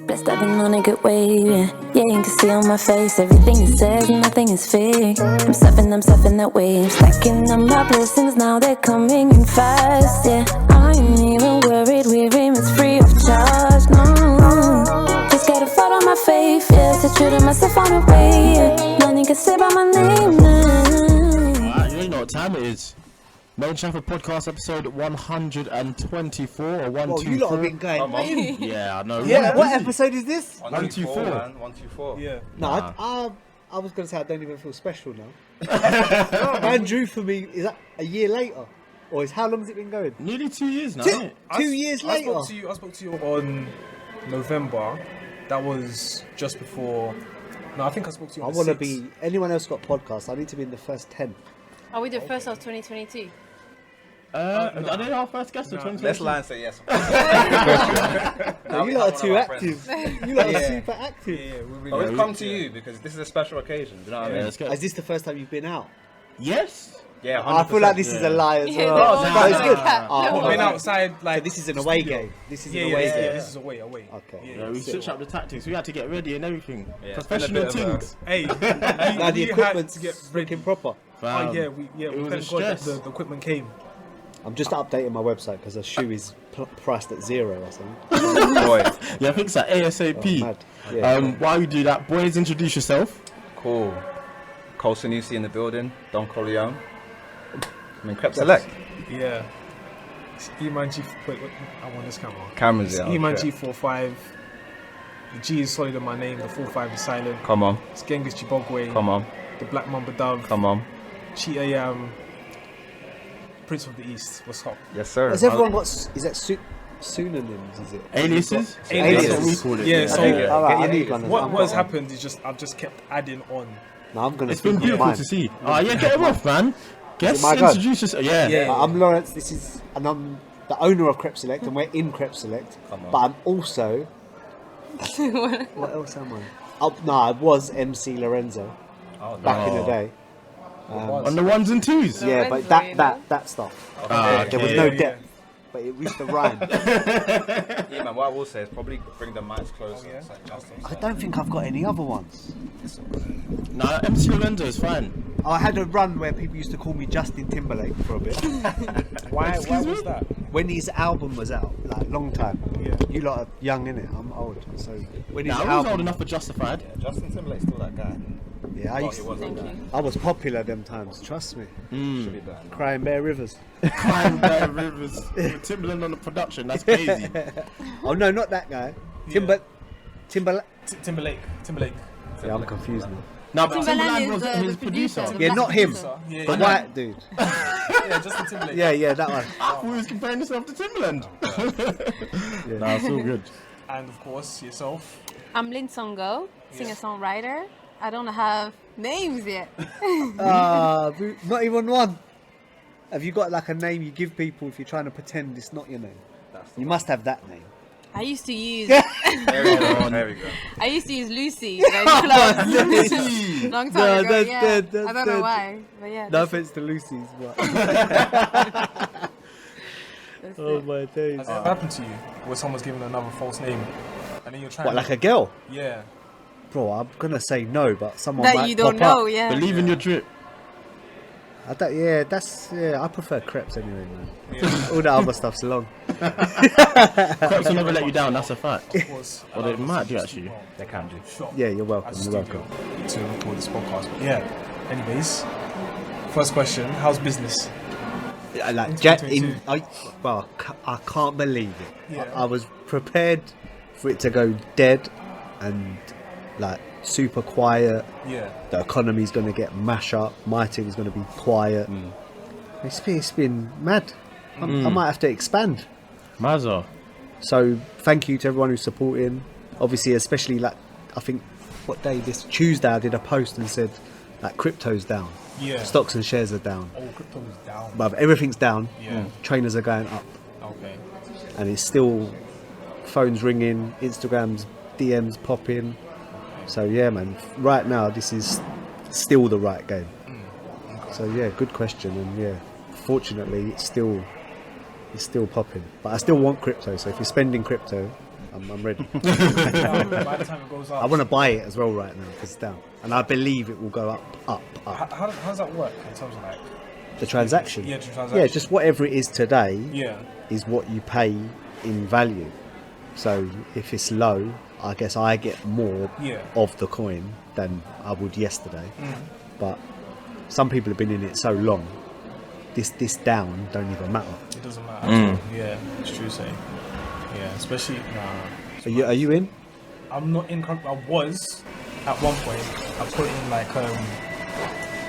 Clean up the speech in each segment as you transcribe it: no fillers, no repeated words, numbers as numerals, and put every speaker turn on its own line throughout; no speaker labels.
Blessed I've been on a good wave, yeah. Yeah, you can see on my face everything is said, nothing is fake. I'm surfing that wave, stacking up my blessings, now they're coming in fast, yeah. I ain't even worried, with him it's free of charge, no. Just gotta follow my faith, yeah. Stay true to myself on the way, yeah. Nothing can say by my name, nah.
Alright, you know what time it is. Made In Chafford podcast episode 124 or 124.
Well, you lot have been going.
Yeah, I know.
Yeah, what episode is this?
124.
124.
Yeah. No, I was going to say I don't even feel special now. Man drew for me, is that a year later? Or is how long has it been going?
Nearly 2 years now, isn't it?
2 years later?
I spoke to you on November. That was just before. No, I think I spoke to you on
I want to
6th.
be, anyone else got podcasts, I need to be in the first 10.
Oh, we did first of 2022.
Are they our first guest of 2020?
Let's Lyne say yes.
No, you lot are too active. You lot are super active.
But we've come to you because this is a special occasion. Do you know what I mean?
Let's go.
Is this the first time you've been out?
Yes.
Yeah, 100%.
I feel like this is a lie as
Yeah,
well.
they're
But
all
it's good.
like
Oh,
We've been outside
So
like.
this is an away
studio.
game. This is
Yeah,
an
yeah,
away
yeah,
game.
this is away.
Okay.
Yeah, we switched up the tactics. We had to get ready and everything.
Yeah,
Professional
it's been a bit of
things.
Hey,
Now the
we had
equipment's
to get
freaking proper.
Fam,
Oh yeah,
it
we
was a
thank God that
stress.
the equipment came.
I'm just updating my website because a shoe is priced at 0 or something.
Boy,
Yeah, fix that ASAP.
Oh, mad. Yeah.
While you do that, boys, introduce yourself.
cool. Cole Sanusi in the building. Don Corleone. I mean, Crep Select. Yeah. It's Eman G. Wait, I want this camera.
Cameras,
It's
yeah.
Eman
okay.
G45. The G is solid in my name. The 45 is silent.
Come on,
It's Genghis Chibogwe.
come on,
The Black Mamba Dove.
come on.
Cheetah Yam. Prince of the East. What's up?
Yes, sir.
Has everyone got, is that pseudonyms, is it?
Aliases?
Aliases.
That's what we call it.
Yeah, so-
Okay.
Alright, I
Get
need
your
one.
What
I've
has
got
happened is just I've just kept adding on.
one. No, I'm going to
It's been beautiful to see. Yeah, get him off, man. Guess,
my God?
introduce yourself. Yeah.
Yeah.
I'm Lawrence, and I'm the owner of Crep Select, and we're in Crep Select. But I'm also... what else am I? Oh, no, I was MC Lorenzo back in the day.
On the ones and twos.
Yeah, but
Lorenzo, you know?
that stuff.
Ah,
There was
okay.
no
Yeah.
depth, but it reached the rhyme.
Yeah, man, what I will say is probably bring the mics closer.
yeah?
I don't think I've got any other ones.
Nah, MC Lorenzo is fine.
I had a run where people used to call me Justin Timberlake for a bit.
Why was that?
When his album was out, like long time.
Yeah.
You lot are young, innit? I'm old. So when his
Nah, I was
album,
old enough for Justified.
Justin Timberlake's still that guy.
yeah, I was popular them times. Trust me.
Should be better.
Crying Bear Rivers.
Crying Bear Rivers. With Timberland on the production. That's crazy.
Oh no, not that guy.
Yeah.
Timberlake.
Timberlake.
Yeah, I'm confused now.
No, but
Timberland
Timberland
is
was
the
his producer.
the
Yeah,
black
not him.
producer.
Yeah,
The white dude.
yeah, Justin Timberlake.
Yeah, that one.
I thought he was comparing himself to Timberland.
Yeah.
Nah, it's all good.
And of course yourself.
I'm Lin Songo, singer-songwriter. I don't have names yet.
Not even one. Have you got like a name you give people if you're trying to pretend it's not your name? You must have that name.
I used to use
There we go. There we go.
I used to use Lucy very close. Long time
No,
ago.
that's
Yeah.
dead, that's
I don't know
dead.
why, but yeah.
No
that's
offense to Lucy's, but
that's
oh
it.
my days.
Has it ever happened to you where someone's given another false name and then you're trying
What, like a girl?
Yeah.
Bro, I'm gonna say no, but someone
That
might
you don't
pop
know,
up.
yeah.
Believe in your drip.
I prefer crepes anyway, man. All the other stuff's long.
Crepes will never let you down, that's a fact.
Of course.
Well, they might do actually.
They can do.
Shot
Yeah, you're welcome.
at
You're
the
welcome.
studio to record this podcast. But yeah. Anyways, first question: how's business?
I like
In
Jack.
2022.
I can't believe it.
Yeah.
I was prepared for it to go dead and like super quiet.
Yeah.
The economy's going to get mash up. My team's going to be quiet. It's been mad. I might have to expand.
Mazza.
So thank you to everyone who's supporting. Obviously, especially like I think what day this Tuesday I did a post and said like crypto's down,
Yeah.
stocks and shares are down,
Oh, crypto's down.
but everything's down.
Yeah.
Trainers are going up,
Okay.
and it's still phones ringing, Instagrams, DMs popping. So yeah, man. Right now, this is still the right game. So yeah, good question, and yeah, fortunately, it's still popping. But I still want crypto. So if you're spending crypto, I'm ready.
By the time it goes up.
I want to buy it as well right now because it's down, and I believe it will go up.
How does that work in terms of like
The transaction.
Yeah, the transaction.
Yeah, just whatever it is today.
Yeah.
Is what you pay in value. So if it's low, I guess I get more of the coin than I would yesterday. But some people have been in it so long, this down don't even matter.
It doesn't matter at all. Yeah, it's true saying. Yeah, especially
Are you in?
I'm not in. I was at one point. I put in like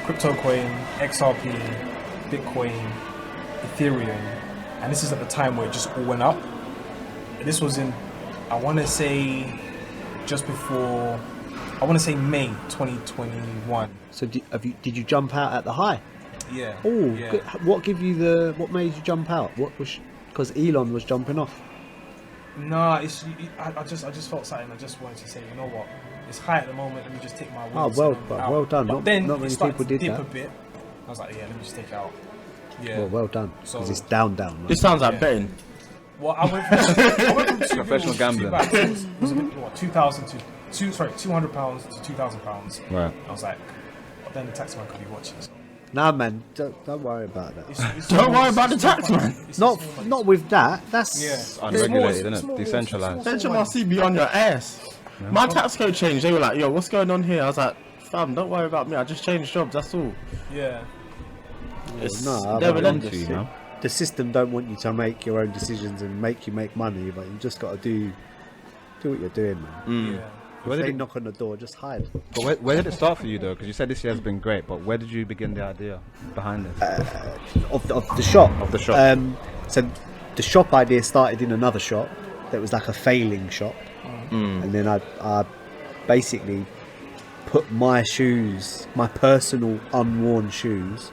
crypto coin, XRP, Bitcoin, Ethereum, and this is at the time where it just all went up. This was in, I want to say, just before, I want to say May 2021.
So did you jump out at the high?
Yeah.
Oh,
yeah.
good. What made you jump out? What was because Elon was jumping off?
Nah, I just felt something. I just wanted to say, you know what? It's high at the moment. Let me just take my wins.
Well done.
But then
not many
it started
people did
to dip
that.
a bit. I was like, yeah, let me just take it out. Yeah.
Well done.
So
Because it's down. Right?
This sounds like betting.
Well, I went from
Professional gambling.
It was a bit, what, 2,000 to £200 to £2,000.
Right.
I was like, but then the taxman could be watching. So.
Nah, man, don't worry about that.
Don't worry about the taxman.
Not with that. That's
Unregulated, isn't it? Decentralized.
Central must be on your ass. My tax code changed. They were like, yo, what's going on here? I was like, fam, don't worry about me. I just changed jobs. That's all.
Yeah.
They're relentless.
The system don't want you to make your own decisions and make you make money, but you just got to do what you're doing, man.
Yeah.
If they knock on the door, just hide.
But where did it start for you though? Because you said this year has been great, but where did you begin the idea behind this?
Of the shop.
Of the shop.
So the shop idea started in another shop that was like a failing shop, and then I basically put my shoes, my personal unworn shoes,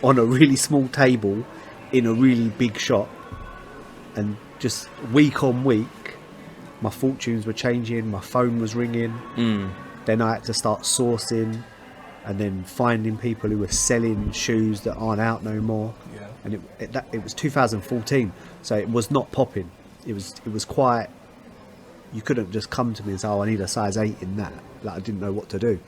on a really small table in a really big shop, and just week on week my fortunes were changing, my phone was ringing. Then I had to start sourcing and then finding people who were selling shoes that aren't out no more.
Yeah.
And it was 2014, so it was not popping. It was quite, you couldn't just come to me and say, oh, I need a size 8 in that. Like, I didn't know what to do.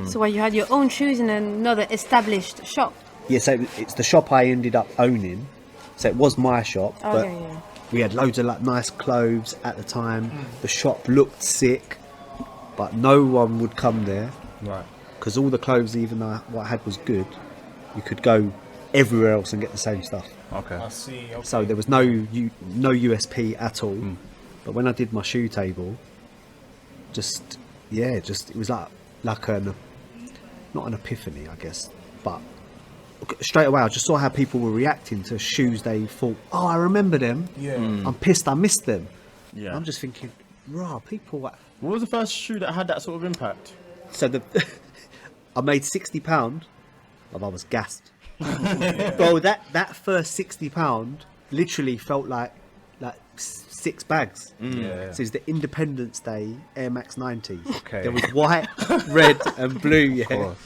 So you had your own shoes in another established shop?
Yeah, so it's the shop I ended up owning. So it was my shop, but we had loads of like nice clothes at the time. The shop looked sick, but no one would come there.
Right.
Because all the clothes, even though what I had was good, you could go everywhere else and get the same stuff.
Okay.
I see. Okay.
So there was no USP at all. But when I did my shoe table, it was like an, not an epiphany, I guess, but straight away I just saw how people were reacting to shoes they thought, oh, I remember them.
Yeah.
I'm pissed I missed them.
Yeah.
I'm just thinking, rah, people.
What was the first shoe that had that sort of impact?
So I made £60. I was gassed. Bro, that first £60 literally felt like 6 bags.
Yeah.
So it's the Independence Day Air Max 90s.
Okay.
There was white, red, and blue.
Of
Yeah.
course.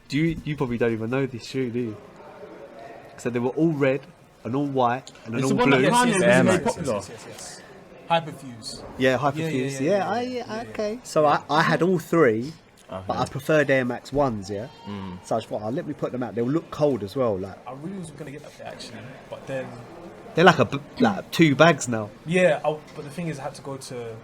You probably don't even know this shoe, do you? So they were all red and all white and
It's
all
the one
blue.
that Kanye
Air
really
Max.
made popular.
Yes. Hyperfuse.
Yeah, Hyperfuse. Yeah, okay. So I had all three, but I preferred Air Max 1s, yeah? So I just thought, let me put them out. They'll look cold as well. Like
I really was gonna get that pair actually, but then
they're like 2 bags now.
yeah. But the thing is, I had to go to.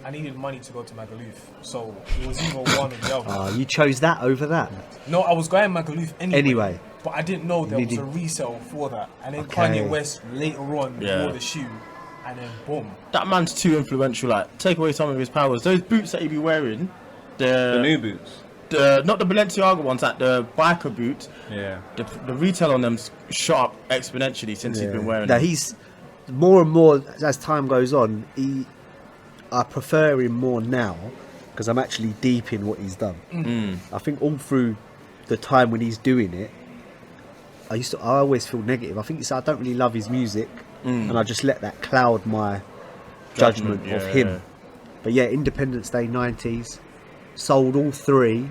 I needed money to go to Magaluf, so it was either one or the other.
You chose that over that?
No, I was going Magaluf
Anyway.
but I didn't know there was
Needed-
a resale for that. And then
Okay.
Kanye West later on
Yeah.
wore the shoe, and then boom.
That man's too influential. Like, take away some of his powers. Those boots that he be wearing,
The new boots.
not the Balenciaga ones, like the biker boots.
Yeah.
The retail on them's shot up exponentially since he's been wearing
Now
them.
he's more and more as time goes on. I prefer him more now because I'm actually deep in what he's done. I think all through the time when he's doing it, I always feel negative. I think I don't really love his music, and I just let that cloud my judgment of him.
yeah.
But yeah, Independence Day 90s, sold all 3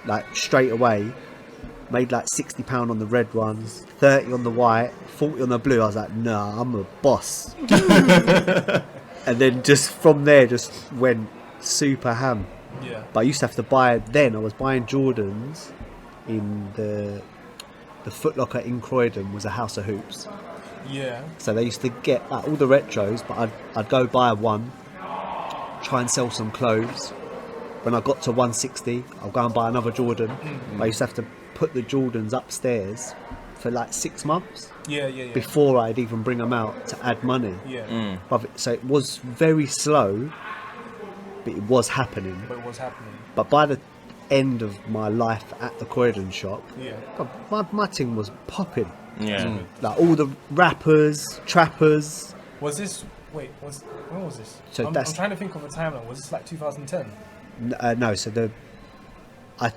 like straight away. Made like £60 on the red ones, 30 on the white, 40 on the blue. I was like, nah, I'm a boss. and then just from there, just went super ham.
Yeah.
But I used to have to buy. Then I was buying Jordans in the Foot Locker in Croydon was a house of hoops.
Yeah.
So they used to get like, all the retros, but I'd go buy one, try and sell some clothes. When I got to 160, I'll go and buy another Jordan. I used to have to put the Jordans upstairs for like 6 months.
Yeah.
Before I'd even bring them out to add money.
Yeah.
So it was very slow, but it was happening.
But it was happening.
But by the end of my life at the Croydon shop,
Yeah.
God, my thing was popping.
Yeah.
Like all the rappers, trappers.
Was this? Wait. When was this?
So
I'm
that's-
trying to think of a timeline. Was this like 2010?
No, so I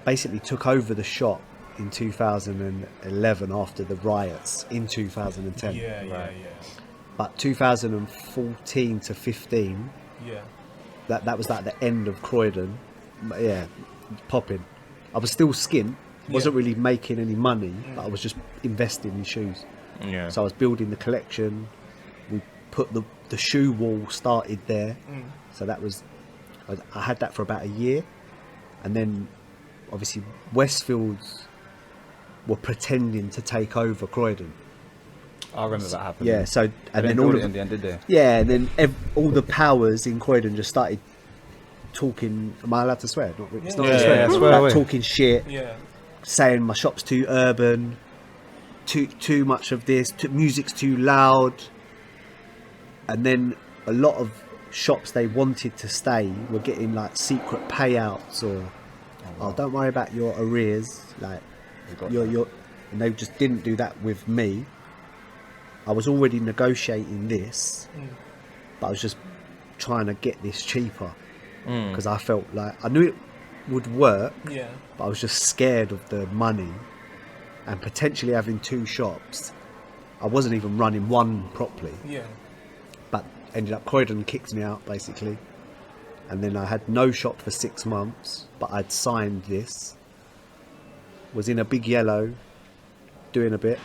basically took over the shop in 2011 after the riots in 2010.
Yeah.
But 2014 to 15,
Yeah.
that was like the end of Croydon. But yeah, popping. I was still skint, wasn't really making any money, but I was just investing in shoes.
Yeah.
So I was building the collection. We put the shoe wall started there. So that was, I had that for about a year, and then obviously Westfields were pretending to take over Croydon.
I remember that happening.
Yeah, so
They
and
didn't
then all
build
of
it in the end, did they?
yeah, and then all the powers in Croydon just started talking. Am I allowed to swear? Not really. It's not
Yeah,
really
yeah,
swearing.
swear
Like
away.
talking shit,
Yeah.
saying my shop's too urban, too much of this, music's too loud, and then a lot of shops they wanted to stay were getting like secret payouts or don't worry about your arrears, like your and they just didn't do that with me. I was already negotiating this, but I was just trying to get this cheaper because I felt like I knew it would work,
Yeah.
but I was just scared of the money and potentially having 2 shops. I wasn't even running one properly,
Yeah.
but ended up Croydon kicked me out basically, and then I had no shop for 6 months, but I'd signed this, was in a big yellow, doing a bit,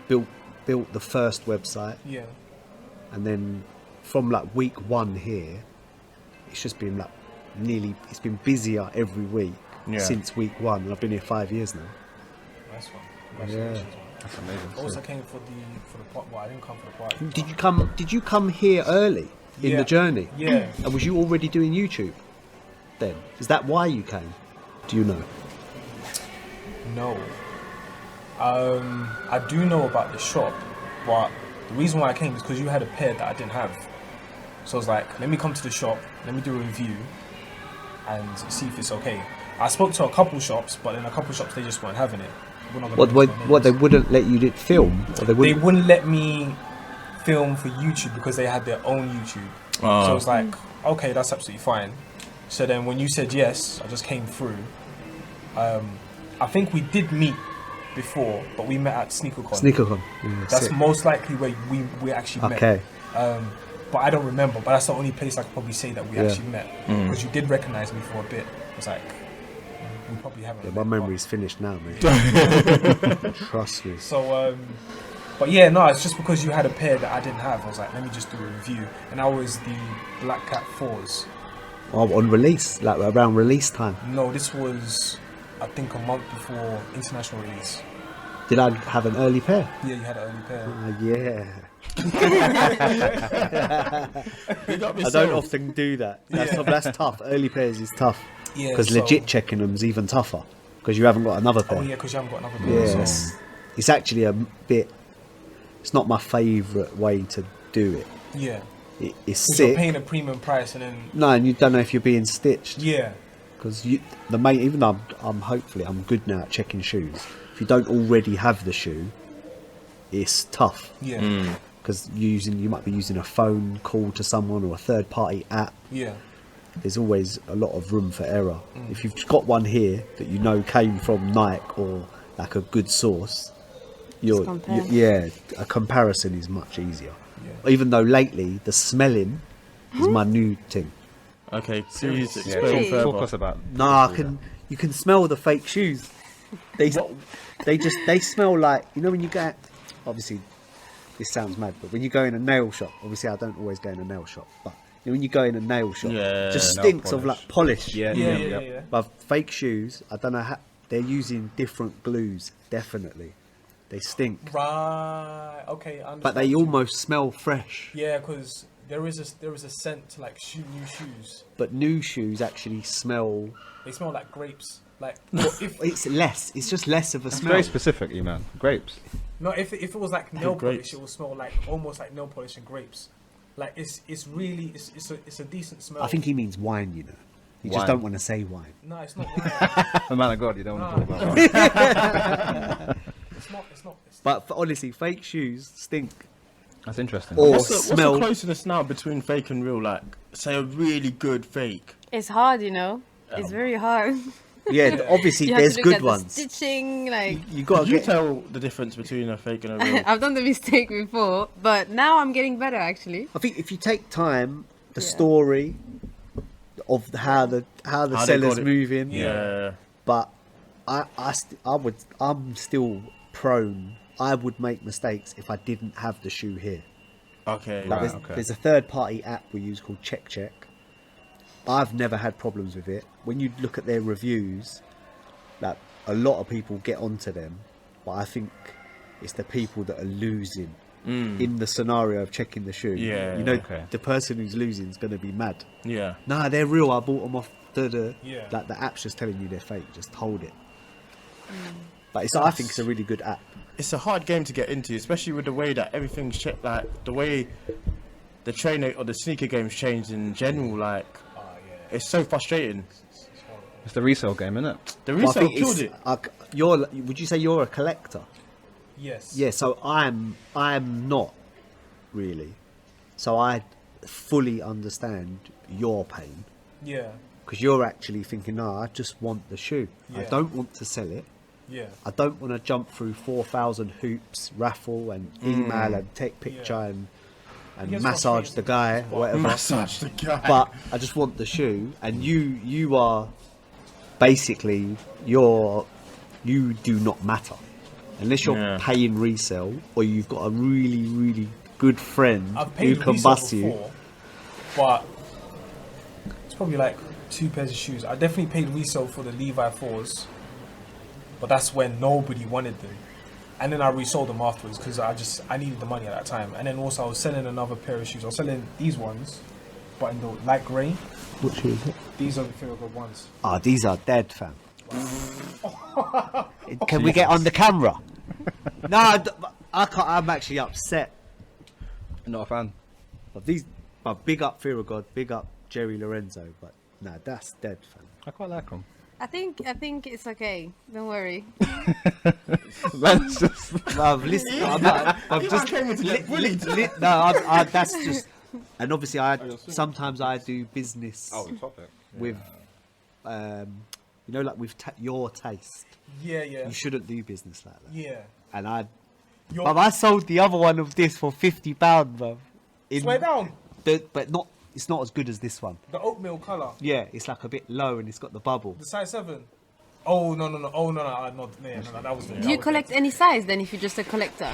built the first website,
Yeah.
and then from like week 1 here, it's just been like it's been busier every week since week 1, and I've been here 5 years now.
Nice one. Congratulations, man.
That's amazing.
Also came for the part. Well, I didn't come for the party.
Did you come here early in
Yeah.
the journey?
Yeah.
And was you already doing YouTube then? Is that why you came? Do you know?
No. I do know about the shop, but the reason why I came is because you had a pair that I didn't have. So I was like, let me come to the shop, let me do a review, and see if it's okay. I spoke to a couple shops, but in a couple shops they just weren't having it. We're not gonna mention their
What they
names.
wouldn't let you film? Or they
They wouldn't let me film for YouTube because they had their own YouTube. So I was like, okay, that's absolutely fine. So then when you said yes, I just came through. I think we did meet before, but we met at SneakerCon.
SneakerCon. Yeah,
That's
sick.
most likely where we actually met.
Okay.
But I don't remember. But that's the only place I could probably say that we actually met, because you did recognize me for a bit. I was like, we probably haven't.
Yeah,
met,
my memory's finished now, mate. Trust me.
So, but yeah, no, it's just because you had a pair that I didn't have. I was like, let me just do a review, and that was the Black Cat 4s.
Oh, on release, like around release time.
No, this was, I think, a month before international release.
Did I have an early pair?
Yeah, you had an early pair.
Yeah.
I
I don't often do that. That's tough. Early pairs is tough.
Yeah,
Because
so-
legit checking them's even tougher. Because you haven't got another pair.
Oh yeah, because you haven't got another pair.
Yes. It's actually a bit. It's not my favourite way to do it.
So, yeah.
It's
Because you're
sick.
paying a premium price and then
No, and you don't know if you're being stitched.
yeah,
Because the main, even though I'm hopefully I'm good now at checking shoes. If you don't already have the shoe, it's tough.
yeah,
Because you might be using a phone call to someone or a third party app.
yeah.
There's always a lot of room for error. If you've got one here that you know came from Nike or like a good source,
compare.
a comparison is much easier. Even though lately the smelling is my new thing.
Okay, please
Yeah,
explain
talk
further.
us about.
Nah, you can smell the fake shoes. They smell like, you know, when you get, obviously this sounds mad, but when you go in a nail shop, obviously I don't always go in a nail shop, but when you go in a nail shop, it just
nail
stinks of
polish.
like polish.
Yeah.
But fake shoes, I don't know how they're using different glues. Definitely, they stink,
Right. Okay. I
but they
understand.
almost smell fresh.
Yeah, because there is a scent to like new shoes.
But new shoes actually smell.
They smell like grapes. Like
It's less. It's just less of a
It's
smell.
very specific, Eman. Grapes.
no, if it was like nail
grapes.
polish, it will smell like almost like nail polish and grapes. Like it's really it's a decent smell.
I think he means wine. You know, you
Wine.
just don't want to say wine.
No, it's not. Wine.
The man of God, you don't want to talk about that.
It's not.
But honestly, fake shoes stink.
That's interesting.
Or
What's the
smell.
closeness now between fake and real? Like, say a really good fake.
It's hard, you know. It's very hard.
Yeah, obviously
You have
there's
to look
good
at
ones.
The stitching, like
You got
Could
to
you
get.
tell the difference between a fake and a real?
I've done the mistake before, but now I'm getting better actually.
I think if you take time, the
Yeah.
story of how the
How they
seller's
got it.
moving.
Yeah.
But I'm still prone. I would make mistakes if I didn't have the shoe here.
Okay.
Like
Right,
there's,
okay.
there's a third-party app we use called Check. I've never had problems with it. When you look at their reviews, like a lot of people get onto them, but I think it's the people that are losing in the scenario of checking the shoe.
Yeah,
you know,
okay.
the person who's losing is going to be mad.
Yeah.
Nah, they're real. I bought them off the.
Yeah.
Like the app's just telling you they're fake. Just hold it. But I think it's a really good app.
It's a hard game to get into, especially with the way that everything's checked. Like the way the trainer or the sneaker game's changed in general. Like, it's so frustrating.
It's the resale game, isn't it?
The
Well, I
resale
think
killed
it's-
it.
Would you say you're a collector?
Yes.
Yeah, so I'm not really. So I fully understand your pain
Yeah.
because you're actually thinking, no, I just want the shoe. I
Yeah.
don't want to sell it.
Yeah.
I don't want to jump through 4,000 hoops, raffle and email and take picture and
gets
massage the
frustrated
guy or whatever.
Massage the guy.
But I just want the shoe, and you are basically you do not matter unless you're
Yeah.
paying resale or you've got a really good friend
I've
who
paid
can
resale
bust you.
before, but it's probably like 2 pairs of shoes. I definitely paid resale for the Levi 4s, but that's when nobody wanted them. And then I resold them afterwards because I needed the money at that time. And then also I was selling another pair of shoes. I was selling these ones, but in the light grey.
What shoe is it?
These are the favorite ones.
Ah, these are dead, fam. Can we get on the camera? No, I can't. I'm actually upset.
Not a fan.
But big up Fear of God, big up Jerry Lorenzo. But nah, that's dead, fam.
I quite like them.
I think it's okay. Don't worry.
That's just.
I've listened. I've just
came in to get bullied.
that's just. And obviously, sometimes I do business
topic.
with, like with your taste.
Yeah, yeah.
You shouldn't do business like that.
Yeah.
And I
Your-
I sold the other one of this for £50, bruv.
Swear down.
But not. It's not as good as this one.
The oatmeal colour.
Yeah, it's like a bit low and it's got the bubble.
The size 7. Oh, no. Oh, no. That was the...
Do you collect any size then if you're just a collector?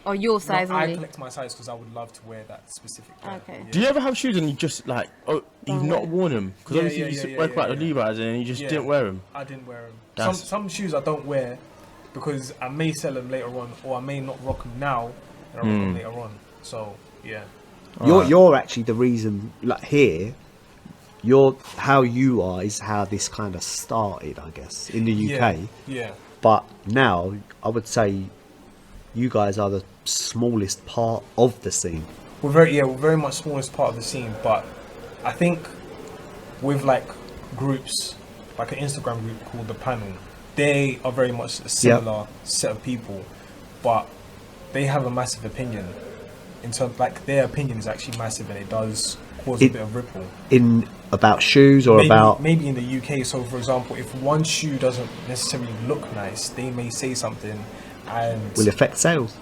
Or your size
I
only?
collect my size because I would love to wear that specific pair.
Okay.
Do you ever have shoes and you just like, you've
Don't
not
wear.
worn them? Because
Yeah,
obviously
yeah,
you
yeah,
spoke
yeah,
about the
yeah.
Levi's and you just
Yeah.
didn't wear them.
I didn't wear them.
That's-
Some shoes I don't wear because I may sell them later on, or I may not rock them now and I rock them later on. So yeah,
You're actually the reason. Like here, how you are is how this kind of started, I guess, in the UK.
yeah.
But now I would say you guys are the smallest part of the scene.
We're very much smallest part of the scene, but I think with like groups, like an Instagram group called The Panel, they are very much a similar set of people, but they have a massive opinion. In terms, like their opinion is actually massive, and it does cause a bit of ripple.
In about shoes or about
Maybe in the UK. So, for example, if one shoe doesn't necessarily look nice, they may say something, and
will affect sales.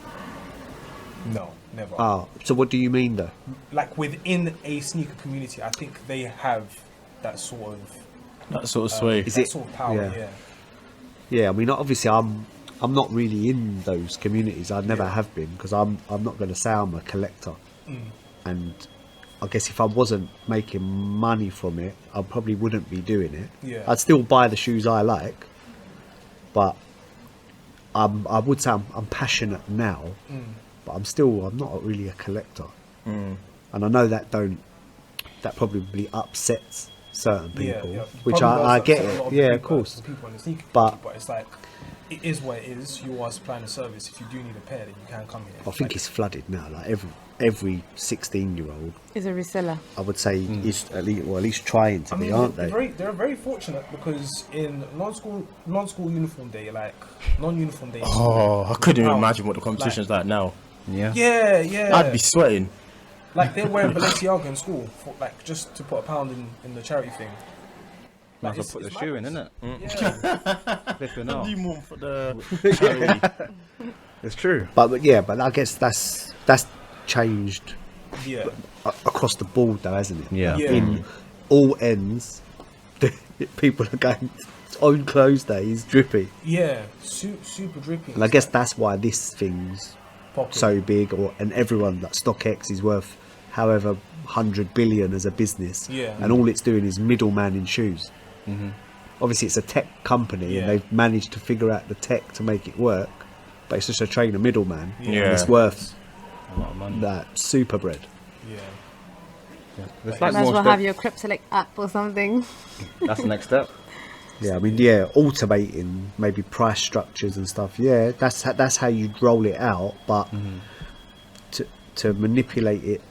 no, never.
So what do you mean though?
Like within a sneaker community, I think they have that sort of
That sort of sway.
Is
that
it-
sort of power.
yeah.
Yeah.
Yeah, I mean obviously I'm not really in those communities. I never have been, because I'm not going to say I'm a collector. And I guess if I wasn't making money from it, I probably wouldn't be doing it.
Yeah.
I'd still buy the shoes I like, but I would say I'm passionate now, but I'm not really a collector. And I know that probably upsets certain people, which I get it. Yeah, of course.
People in the sneaker
But
community, but it's like, it is what it is. You are supplying a service. If you do need a pair, then you can come here.
I think it's flooded now. Like every 16-year-old,
Is a reseller.
I would say, is at least trying to be, aren't they?
They're very fortunate, because in non-school uniform day, like non-uniform day.
Oh, I couldn't even
£100,
imagine what the competition's like now.
Yeah.
I'd be sweating.
Like they're wearing Balenciaga in school, for, like just to put £1 in the charity thing.
Might as well put the shoe in,
madness.
innit?
Yeah.
Flipping out.
Do more for the charity.
It's true.
But I guess that's changed
Yeah.
across the board, though, hasn't it?
Yeah.
Yeah.
In all ends, people are going on close days drippy,
Yeah. Super drippy.
and I guess that's why this thing's
Popular.
so big, and everyone, like StockX is worth however 100 billion as a business,
Yeah.
and all it's doing is middleman in shoes. Obviously it's a tech company,
Yeah.
and they've managed to figure out the tech to make it work, but it's just a train of middleman.
Yeah.
And it's worth
A lot of money.
that super bread.
Yeah.
It's
Might
like
as
more
well
step.
have your Crep Select app or something.
That's the next step.
Yeah, I mean, automating maybe price structures and stuff. Yeah, that's how you roll it out, but to manipulate it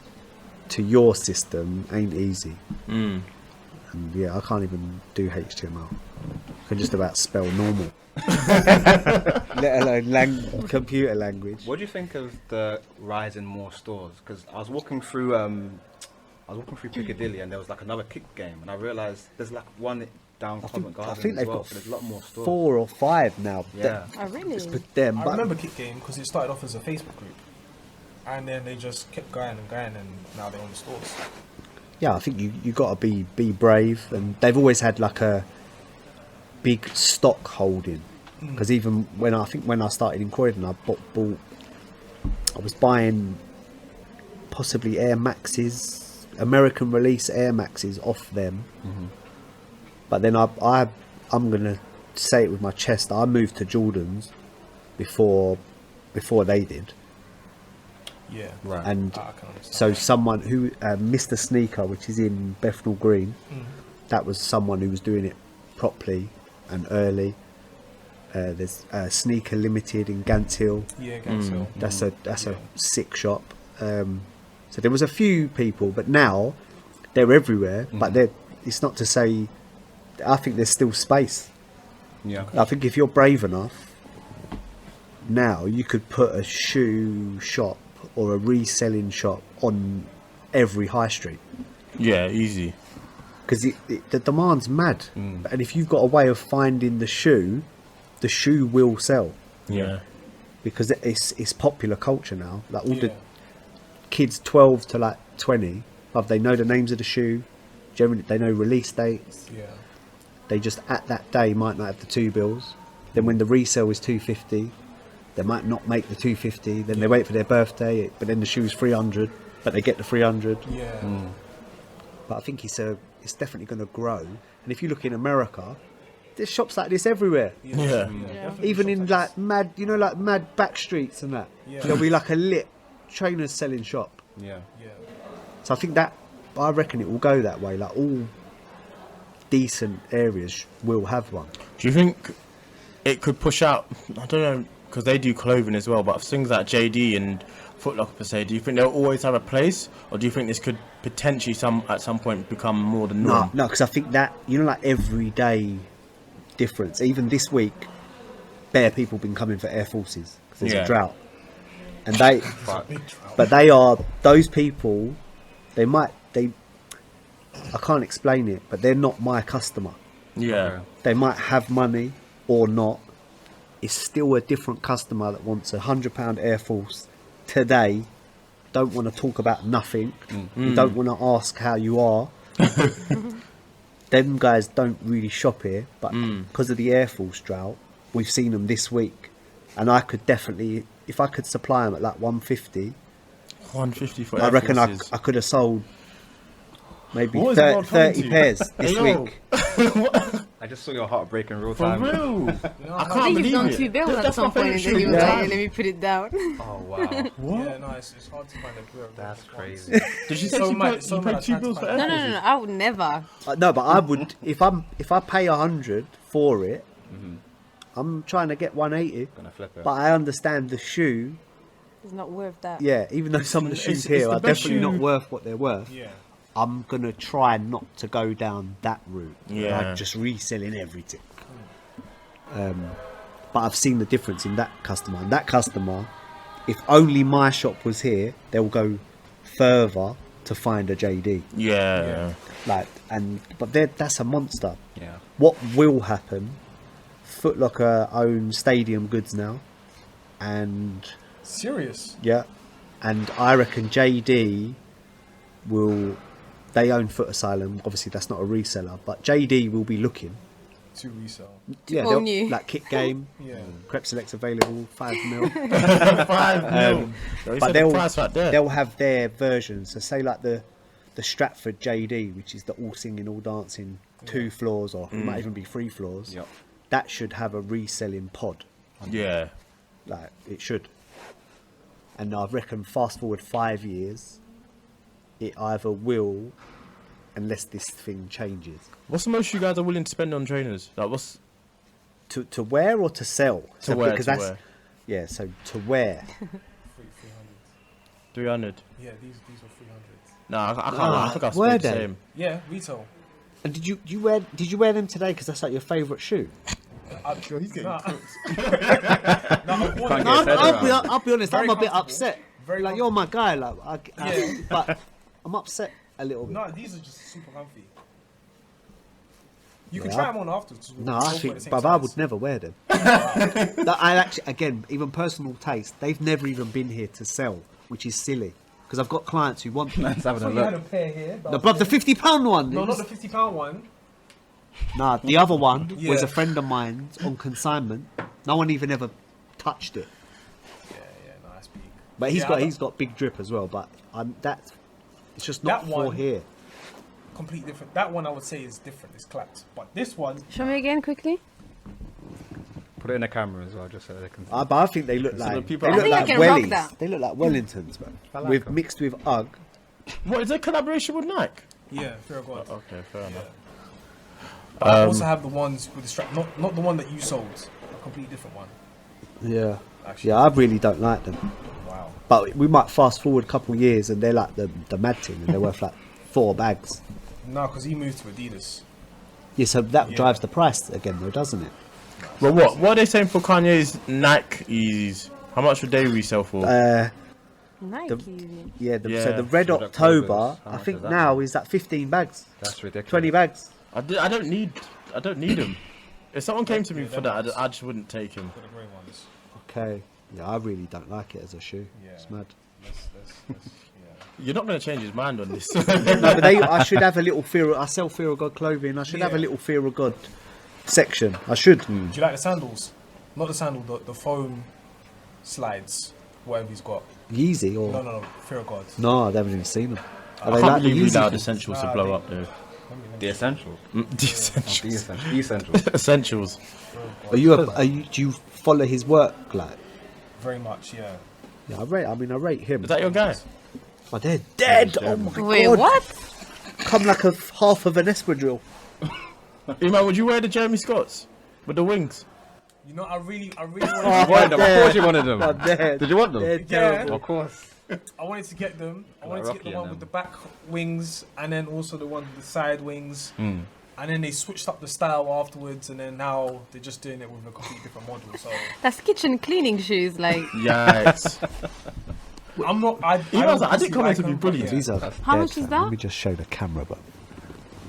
to your system ain't easy. And yeah, I can't even do HTML. I can just about spell normal, let alone computer language.
What do you think of the rise in more stores? Because I was walking through Piccadilly, and there was like another kick game, and I realised there's like one down Covent Garden
I think
as
they've
well,
got
so there's a lot more stores.
4 or 5 now.
Yeah.
Oh, really?
But them,
I
but
remember Kick Game because it started off as a Facebook group, and then they just kept going, and now they're on the stores.
yeah, I think you got to be brave, and they've always had like a big stock holding. Because even when I started in Croydon, I was buying possibly Air Maxes, American release Air Maxes off them. But then I'm gonna say it with my chest, I moved to Jordans before they did.
Yeah.
Right.
And
I can understand.
so someone who Mr. Sneaker, which is in Bethnal Green, that was someone who was doing it properly and early. There's Sneaker Limited in Gants Hill.
Yeah, Gansel.
That's a sick shop. So there was a few people, but now they're everywhere. But it's not to say. I think there's still space.
Yeah.
I think if you're brave enough, now you could put a shoe shop or a reselling shop on every high street,
Yeah, easy.
because the demand's mad. And if you've got a way of finding the shoe will sell,
Yeah.
because it's popular culture now. Like all the
Yeah.
kids 12 to like 20, they know the names of the shoe. Generally, they know release dates.
Yeah.
They just at that day might not have the 2 bills. Then when the resale is 250, they might not make the 250. Then they wait for their birthday, but then the shoe's 300, but they get the 300.
Yeah.
But I think it's definitely going to grow. And if you look in America, there's shops like this everywhere.
Yeah.
Definitely
Even
shops
in
like
like mad, like mad back streets and that.
Yeah.
There'll be like a lit trainers selling shop.
Yeah.
this. Yeah.
So I reckon it will go that way. Like all decent areas will have one.
Do you think it could push out? I don't know, because they do clothing as well. But things like JD and Foot Locker per se, do you think they'll always have a place, or do you think this could potentially at some point become more the norm?
No, because I think that, like everyday difference. Even this week, bare people been coming for Air Forces because there's
Yeah.
a drought, and
Big drought.
but they are those people. I can't explain it, but they're not my customer.
Yeah.
They might have money or not. It's still a different customer that wants £100 Air Force today. Don't want to talk about nothing. You don't want to ask how you are. Them guys don't really shop here, but because of the Air Force drought, we've seen them this week and I could definitely, if I could supply them at like 150,
150 for
I reckon I
Forces.
could have sold maybe
What is the world coming
30
to?
pairs this
Yo.
week.
I just saw your heart break in real
For
time.
real. I
I
can't
think you've
believe
done
it.
2 bills at
That's
some
my
point, and
favourite
then you
shoe.
were
Yeah.
like, let me put it down.
Oh wow,
What?
Yeah, no, it's hard to find a pair of
that's
those ones.
crazy.
Did she say
So
you
mad-
paid,
so
you
mad
paid
I
2
tried to
bills for
find
Air
it.
No,
Forces?
I would never.
No, but I would if I pay 100 for it. I'm trying to get 180,
Gonna flip it.
but I understand the shoe.
It's not worth that.
Yeah, even though some of the
It's-
shoes
it's
here
the
are
best
definitely
shoe-
not worth what they're worth.
Yeah.
I'm gonna try not to go down that route.
Yeah.
Like just reselling everything. But I've seen the difference in that customer. And that customer, if only my shop was here, they'll go further to find a JD.
Yeah.
But that's a monster.
Yeah.
What will happen? Foot Locker own Stadium Goods now, and
Serious.
yeah, and I reckon JD will. They own Foot Asylum. Obviously, that's not a reseller, but JD will be looking.
To resell.
Yeah,
own
they'll-
you.
like Kit Game.
Yeah.
Crep Select's available, 5 mil.
5 mil.
But
the price right there.
they'll have their versions. So say like the Stratford JD, which is the all singing, all dancing, 2 floors, or it might even be 3 floors.
Yep.
That should have a reselling pod.
Yeah.
Like it should. And I reckon fast forward 5 years, it either will, unless this thing changes.
What's the most you guys are willing to spend on trainers? Like, what's
To wear or to sell?
to wear?
Because
To
that's
wear.
yeah. So to wear.
300.
Yeah, these were 300.
No, I can't lie. I think I
were
spent the
they?
same.
Yeah, retail.
And did you wear them today? Because that's like your favourite shoe.
Sure, he's getting
Can't
No,
get
I'll be honest.
Very
I'm a bit
comfortable.
upset.
Very
Like you're my guy. Like,
Yeah.
but I'm upset a little bit.
No, these are just super comfy. You can
Yeah.
try them on afterwards.
No, I think, but I would never wear them. I actually, again, even personal taste, they've never even been here to sell, which is silly. Because I've got clients who want them.
Man's having
So
a
you had a
look.
pair here.
The £50 one.
No,
it
not
was-
the £50 one.
Nah, the other one was
Yeah.
a friend of mine's on consignment. No one even ever touched it.
Yeah, no, that's big.
But he's
Yeah,
got big drip as well. But it's just not
That
for
one-
here.
Completely different. That one I would say is different. It's clapped. But this one,
Show me again quickly.
Put it in the camera as well, just so they can.
But I think they look like
people-
they
I
look
think I
like
can rock
wellies.
that.
They look like Wellingtons, man.
like
With
them.
mixed with UGG.
What is it? Collaboration with Nike?
yeah, Fear of God.
Okay, fair enough.
But I also have the ones with the strap. Not the one that you sold. A completely different one.
Yeah,
Actually.
yeah. I really don't like them.
Wow.
But we might fast forwad a couple of years and they're like the mad team and they're worth like 4 bags.
No, because he moved to Adidas.
Yeah, so that
Yeah.
drives the price again, though, doesn't it?
Well, what are they saying for Kanye's Nike Yeezys? How much would they resell for?
Nike.
Yeah, so
Yeah.
the Red
Red
October,
Octobers, how
I
much
think
is that
now
now?
is that 15 bags,
That's ridiculous.
20 bags.
I don't need them. If someone came to me for that, I just wouldn't take him.
For the grey ones.
Okay. Yeah, I really don't like it as a shoe.
Yeah.
It's mad.
Yeah.
You're not going to change his mind on this.
No, but I should have a little I sell Fear of God clothing. I should have a
Yeah.
little Fear of God section. I should.
Do you like the sandals? Not the sandal, the foam slides. Whatever he's got.
Yeezy or
No. Fear of God.
no, I haven't even seen them. Are
I
they
can't
like the
believe we
Yeezy
allowed
things?
essentials to
Nah,
blow
they-
up though.
The essential.
The essentials.
The essential. The essential.
Essentials.
Are you? Do you follow his work? Like,
Very much, yeah.
yeah, I rate him.
Is that your guy?
Oh, they're dead. Oh my
Wait,
god!
what?
Come like half of an espadrille.
Eman, would you wear the Jeremy Scotts with the wings?
You know, I really
Oh,
wanted
Wanted them. Of course you wanted them.
I'm dead.
Did you want them?
They're
Yeah.
terrible.
Of course.
I wanted to get them. I
Like
wanted to get
Rocky
the one
and
with the
them.
back wings and then also the one with the side wings.
Hmm.
And then they switched up the style afterwards, and then now they're just doing it with a completely different model. So
That's kitchen cleaning shoes, like.
Yikes.
I'm not. I
was like, I didn't
honestly
come here to
like
be
them,
bullied.
but yeah.
These are
How
dead,
much is
fam.
that?
Let me just show the camera, but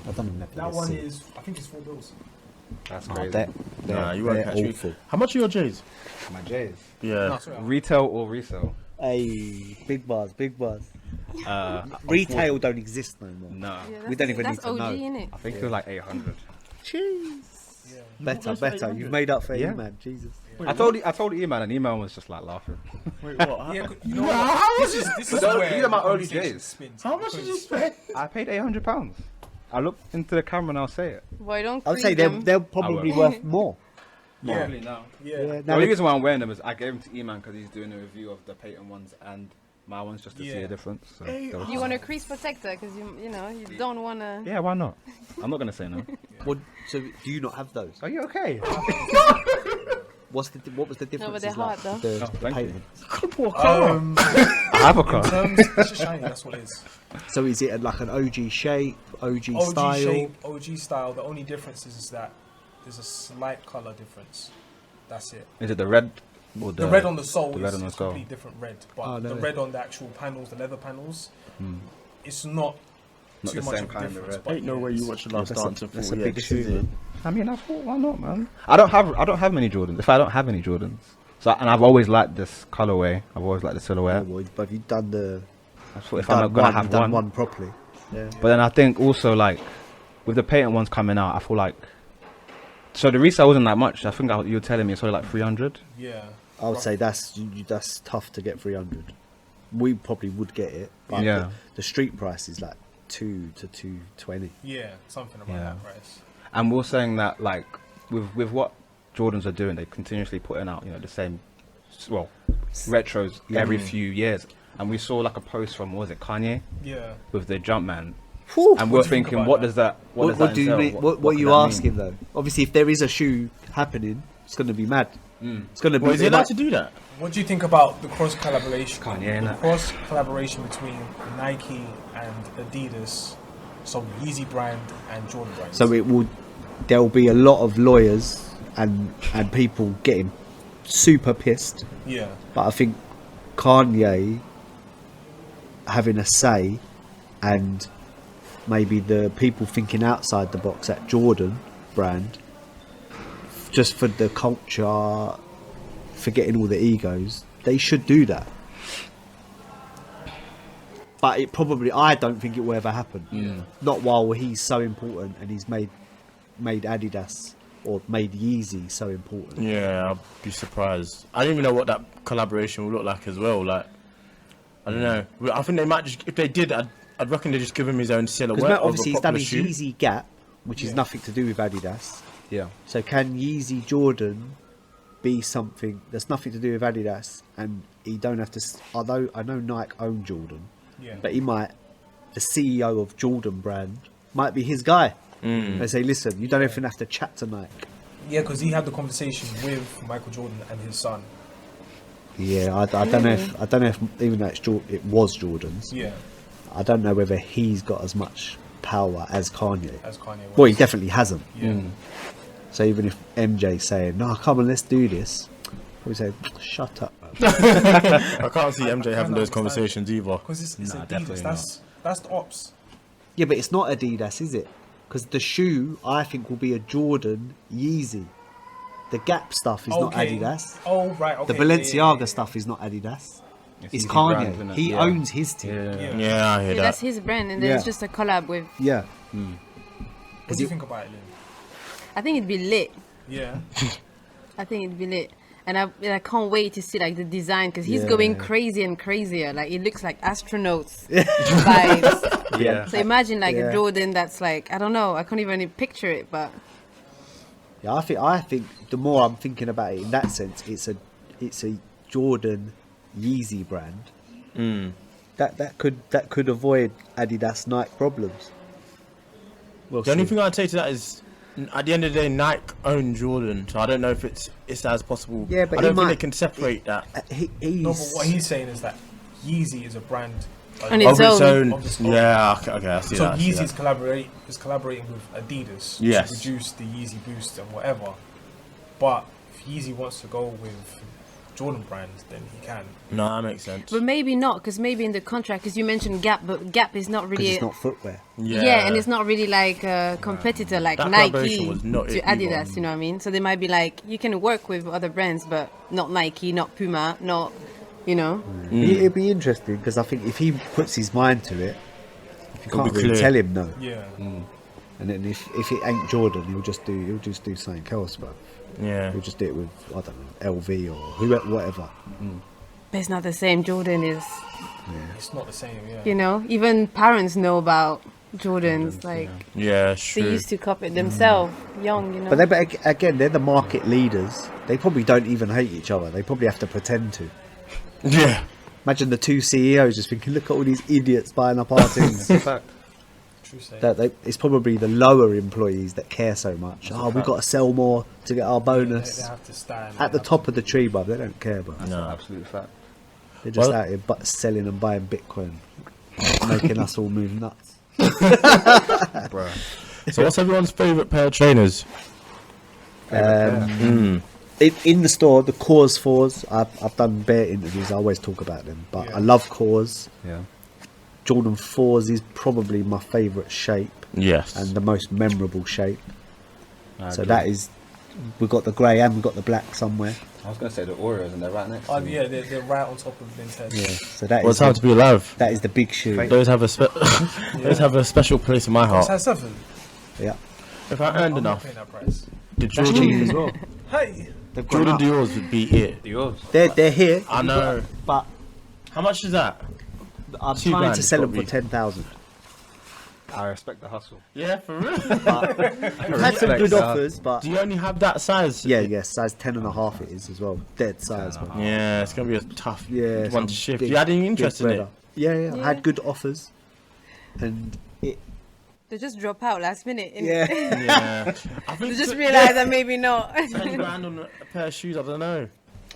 I don't even know if
That
they
one
see.
is, I think it's $4.
That's
Oh,
crazy.
Nah, you
they're
won't catch me.
awful.
How much are your J's?
My J's.
Yeah.
No, sorry,
Retail or resale?
Hey, big bars, big bars.
Uh,
Retail don't exist no more.
No.
We don't even
That's
need to
OG,
know.
innit?
I think it was like 800.
Jeez. Better. You've made up for
Yeah.
Eman. Jesus.
I told Eman, and Eman was just like laughing.
Wait, what?
Yeah, you know what? This is where
These are my
the
early
conversation
days.
spins,
How much did you
because-
spend?
I paid £800. I looked into the camera and I'll say it.
Boy, don't
I would say
creep them.
they're probably worth more.
Probably now.
Yeah.
Yeah.
The
Now
only reason why I'm wearing them is I gave them to Eman because he's doing a review of the patent ones and my ones just to see
Yeah.
a difference. So there was-
You want a crease protector because you know you don't want to.
yeah, why not? I'm not gonna say no.
so do you not have those?
Are you okay?
What was the difference?
but they're hard, though.
The
Oh, thank you.
patent.
I have a car.
It's just shiny. That's what it is.
So is it like an OG shape, OG,
OG
style?
shape, OG style. The only difference is that there's a slight color difference. That's it.
Is it the red? Or
The red on the sole
the red
is
on the
a
sole.
completely different red, but
Oh, no,
the
no.
red on the actual panels, the leather panels, it's not
Not
too
the
much
same
of a
kind of
difference.
red.
But
Ain't no
yeah,
way you
it's-
watch the last
that's a-
dance of
that's a
40
big
X,
shoe,
is it?
man.
I mean, I thought, why not, man? I don't have many Jordans. If I don't have any Jordans, and I've always liked this colorway. I've always liked the
Yeah,
silhouette.
well, but you've done the.
I thought if
done
I'm not gonna
one,
have
you've done
one,
one properly. Yeah.
but then I think also like with the patent ones coming out, I feel like so the resale wasn't that much. I think you were telling me it's only like 300.
Yeah,
I would say that's tough to get 300. We probably would get it, but
Yeah.
the street price is like 2 to 220.
yeah, something about
Yeah.
that price.
And we're saying that like with what Jordans are doing, they're continuously putting out the same retros every few years. And we saw like a post from what was it Kanye
Yeah,
with the Jumpman,
Whew.
and
What
we're
do you think
thinking,
about
what
that?
does that?
What
does
do you
entail?
mean? What are
could
you
that mean?
asking though? Obviously, if there is a shoe happening, it's going to be mad. It's going to be.
Well, is he allowed to do that?
what do you think about the cross collaboration?
Kanye,
the
innit?
cross collaboration between Nike and Adidas, so Yeezy brand and Jordan brand.
So there'll be a lot of lawyers and people getting super pissed.
yeah,
But I think Kanye having a say and maybe the people thinking outside the box at Jordan brand, just for the culture, forgetting all the egos, they should do that. But I don't think it will ever happen. Not while he's so important and he's made Adidas or made Yeezy so important.
Yeah, I'd be surprised. I don't even know what that collaboration will look like as well. Like, I don't know. I think they might just, if they did, I'd reckon they just give him his own silhouette.
Because
of a
obviously he's done
popular
his
shoe.
Yeezy Gap, which is
Yeah.
nothing to do with Adidas.
Yeah.
So can Yeezy Jordan be something that's nothing to do with Adidas, and he don't have to? Although I know Nike own Jordan,
yeah.
but he might, the CEO of Jordan brand, might be his guy. They say, listen, you don't even have to chat to Nike.
Yeah, because he had the conversation with Michael Jordan and his son.
Yeah, I don't know if even though it was Jordan's,
Yeah,
I don't know whether he's got as much power as Kanye.
as Kanye was.
Well, he definitely hasn't.
Yeah.
So even if MJ's saying, no, come on, let's do this, we say, shut up. Man.
I can't see MJ having those conversations either.
Because it's
Nah,
Adidas.
definitely
That's the ops.
Yeah, but it's not Adidas, is it? Because the shoe, I think, will be a Jordan Yeezy. The Gap stuff is not
Okay.
Adidas.
Oh, right. Okay.
The Balenciaga stuff is not Adidas. It's
Yeezy
Kanye.
brand, isn't it?
He
Yeah.
owns his team.
Yeah.
Yeah, I hear
Yeah,
that.
that's his brand, and then it's
Yeah.
just a collab with.
Yeah.
What do you think about it, Lynn?
I think it'd be lit.
Yeah.
I think it'd be lit. And I can't wait to see like the design because he's
Yeah.
going crazy and crazier. Like it looks like astronauts vibes.
Yeah.
So imagine like
Yeah.
a Jordan that's like I don't know. I can't even picture it, but
Yeah, I think the more I'm thinking about it in that sense, it's a Jordan Yeezy brand. That could avoid Adidas Nike problems. We'll
The only
see.
thing I'd say to that is, at the end of the day, Nike own Jordan, so I don't know if it's as possible.
Yeah, but
I
he
don't think
might-
they can separate that.
He's,
No, but what he's saying is that Yeezy is a brand.
And it's
Of its
own.
own,
Of its own.
yeah, okay, I see
So
that. I see
Yeezy
that.
is collaborating with Adidas
Yes.
to produce the Yeezy Boost and whatever. But if Yeezy wants to go with Jordan brand, then he can.
No, that makes sense.
but maybe not because maybe in the contract because you mentioned Gap, but Gap is not
because
really.
it's not footwear.
Yeah, and it's not really like a competitor like
That
Nike
collaboration was not
to
it either.
Adidas. You know what I mean? So they might be like, you can work with other brands, but not Nike, not Puma, not, you know.
It'd be interesting because I think if he puts his mind to it, you
It'll
can't
be
really
clear.
tell him no.
Yeah.
And then if it ain't Jordan, he'll just do something else, but
Yeah.
he'll just do it with, I don't know, LV or whoever, whatever.
But it's not the same. Jordan is,
It's not the same, yeah.
you know, even parents know about Jordans. Like,
Yeah,
they
true.
used to cop it themselves, young, you know.
But again, they're the market leaders. They probably don't even hate each other. They probably have to pretend to.
Yeah.
Imagine the two CEOs just thinking, look at all these idiots buying up our things.
Fact.
True say.
It's probably the lower employees that care so much. We've got to sell more to get our bonus.
They have to stand.
At the top of the tree, bruv, they don't care, bruv.
That's an absolute fact.
They're just
Well-
out here selling and buying Bitcoin, making us all move nuts.
Bruh.
So what's everyone's favourite pair of trainers?
In the store, the Cause 4s, I've done bare interviews, I always talk about them, but I love Cause.
Yeah.
Jordan 4s is probably my favourite shape
Yes.
and the most memorable shape.
I
So
agree.
that is, we've got the grey and we've got the black somewhere.
I was gonna say the Oreos, and they're right next.
Oh,
to
yeah, they're right on top of Vinted.
Yeah. So that
Well,
is
it's time to be alive.
that is the big shoe.
Those have a those have a special place in my
It's
heart.
had 7.
Yeah.
If I earned
I'm not
enough,
paying that price.
did
That's cheap as
Jordan,
well.
Hey!
They've gone
Jordan
up.
Dior's would be it.
yours.
They're here.
I know.
But
How much is that?
I'm
$2
trying to sell them
probably.
for 10,000.
I respect the hustle.
Yeah, for real.
I've had some
Respect
good
that.
offers, but
Do you only have that size?
yeah, size 10.5 it is as well. Dead size, man.
Yeah, it's gonna be a tough
Yeah,
one
some
to shift.
big-
You had any
big
interest in it?
brother. Yeah, I had good offers, and it.
They just drop out last minute. innit?
Yeah.
Yeah. I think
They just
to-
realize that maybe not.
10 grand on a pair of shoes. I don't know.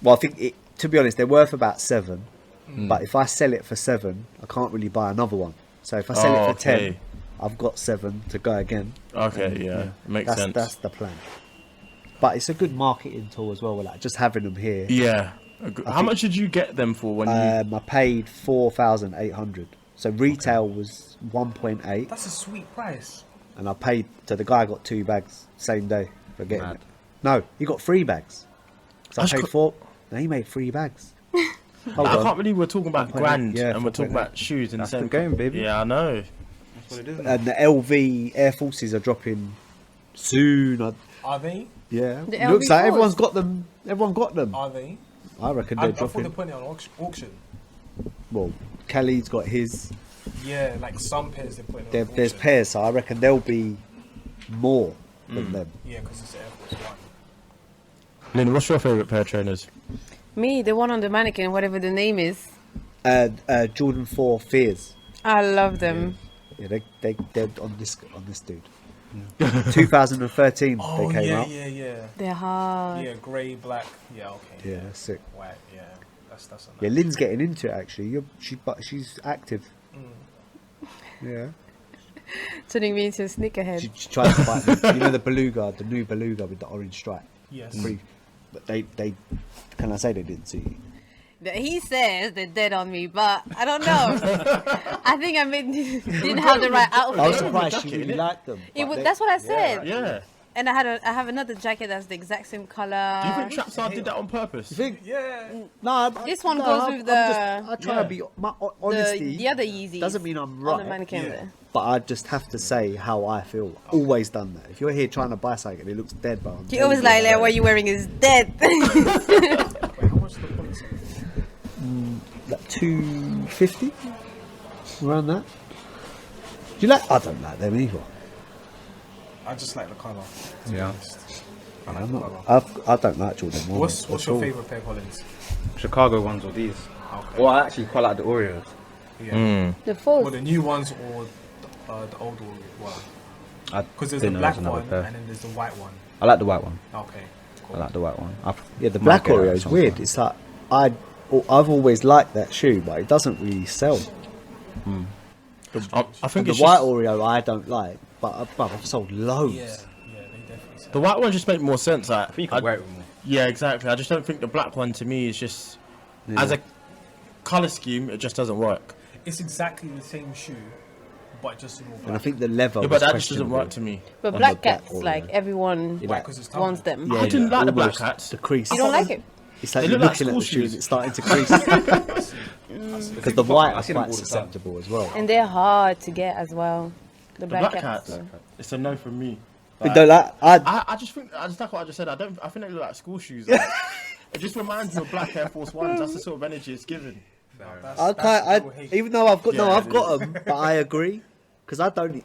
Well, I think to be honest, they're worth about 7. But if I sell it for 7, I can't really buy another one. So if I sell it for 10, I've got 7 to go again.
Okay, yeah, makes sense.
That's the plan. But it's a good marketing tool as well. Like just having them here.
Yeah. How much did you get them for when you?
I paid 4,800. So retail was 1.8,
That's a sweet price.
and I paid. So the guy got 2 bags same day for getting
Mad.
it. No, he got 3 bags. So I
That's
paid
co-
4. No, he made 3 bags. Hold
I
on.
can't believe we're talking about
1.8,
grand
yeah,
and we're talking
4.8.
about shoes in
That's
the same
the game, baby.
Yeah, I know.
That's what it is.
And the LV Air Forces are dropping soon.
Are they?
Yeah,
The
looks
LV
like
fours?
everyone's got them. Everyone got them.
Are they?
I reckon
I
they're
thought they're
dropping.
putting it on auction.
Well, Kelly's got his.
Yeah, like some pairs they're putting on
There's
auction.
pairs, so I reckon there'll be more than them.
Yeah, because it's Air Force One.
Lynn, what's your favourite pair of trainers?
Me, the one on the mannequin, whatever the name is.
Jordan 4 Fears.
I love them.
Yeah, they're on this dude. 2013
Oh,
they came
yeah,
out.
yeah.
They're hard.
Yeah, grey, black. Yeah, okay.
Yeah, that's sick.
White, yeah. That's a
Yeah,
nice.
Lynn's getting into it actually. She's active. Yeah.
Turning me into a sneakerhead.
She tried to buy the, you know, the beluga, the new beluga with the orange stripe.
Yes.
But they can I say they didn't see you?
He says they're dead on me, but I don't know. I think I didn't have the right
I was
outfit.
surprised she really liked them.
It
but
was,
they-
that's what I said.
Yeah.
And I have another jacket that's the exact same color.
Do you think Trapstar did that on purpose?
You think?
Yeah.
No,
This one goes with
I try to be my honesty.
the other Yeezys
doesn't mean I'm
on
right.
the mannequin
Yeah.
there.
But I just have to say how I feel. Always done that. If you're here trying to buy something and it looks dead, but I'm
He always
telling you,
like, what you're wearing is dead.
Wait, how much the policy?
like 250 around that. Do you like? I don't like them either.
I just like the colour. to be
Yeah.
honest. I like
I'm
the
not,
colour.
I don't like Jordan more.
What's
at
your
all.
favourite pair, Collins?
Chicago ones or these?
Okay.
Well, I actually quite like the Oreos.
Yeah.
The
Well,
fourth.
the new ones or the old one?
I
Because there's the
didn't know there was
black
another
one
pair.
and then there's the white one.
I like the white one.
Okay. Cool.
I like the white one.
Yeah, the
might
black
get that
Oreo
at
is
some
weird.
point.
It's like I've always liked that shoe, but it doesn't really sell.
I think
And the
it's
white
just,
Oreo I don't like, but I've sold loads.
Yeah, they definitely sell.
the white one just make more sense. Like,
I think you can wear it with more.
yeah, exactly. I just don't think the black one to me is just as a colour scheme. It just doesn't work.
It's exactly the same shoe, but just in all
And I
black.
think the leather.
Yeah,
was
but that just doesn't
questionable.
work to me.
But
on the
black
black
cats,
Oreo.
like everyone
Yeah,
because it's
wants them.
Yeah,
I didn't like the black
almost
cats.
The crease.
You don't like it?
It's like
They
you're
look like
looking at the
school
shoe and
shoes.
it's starting to crease. Because the white
I
are
see them
quite
all the time.
susceptible as well.
And they're hard to get as well. The
Black
Cats.
Cats.
Yeah.
It's a no from me.
You don't like?
I just think, I just like what I just said. I think they look like school shoes. Like, it just reminds me of black Air Force Ones. That's the sort of energy it's giving.
Even though I've got
Yeah,
I've got them, but I agree because I don't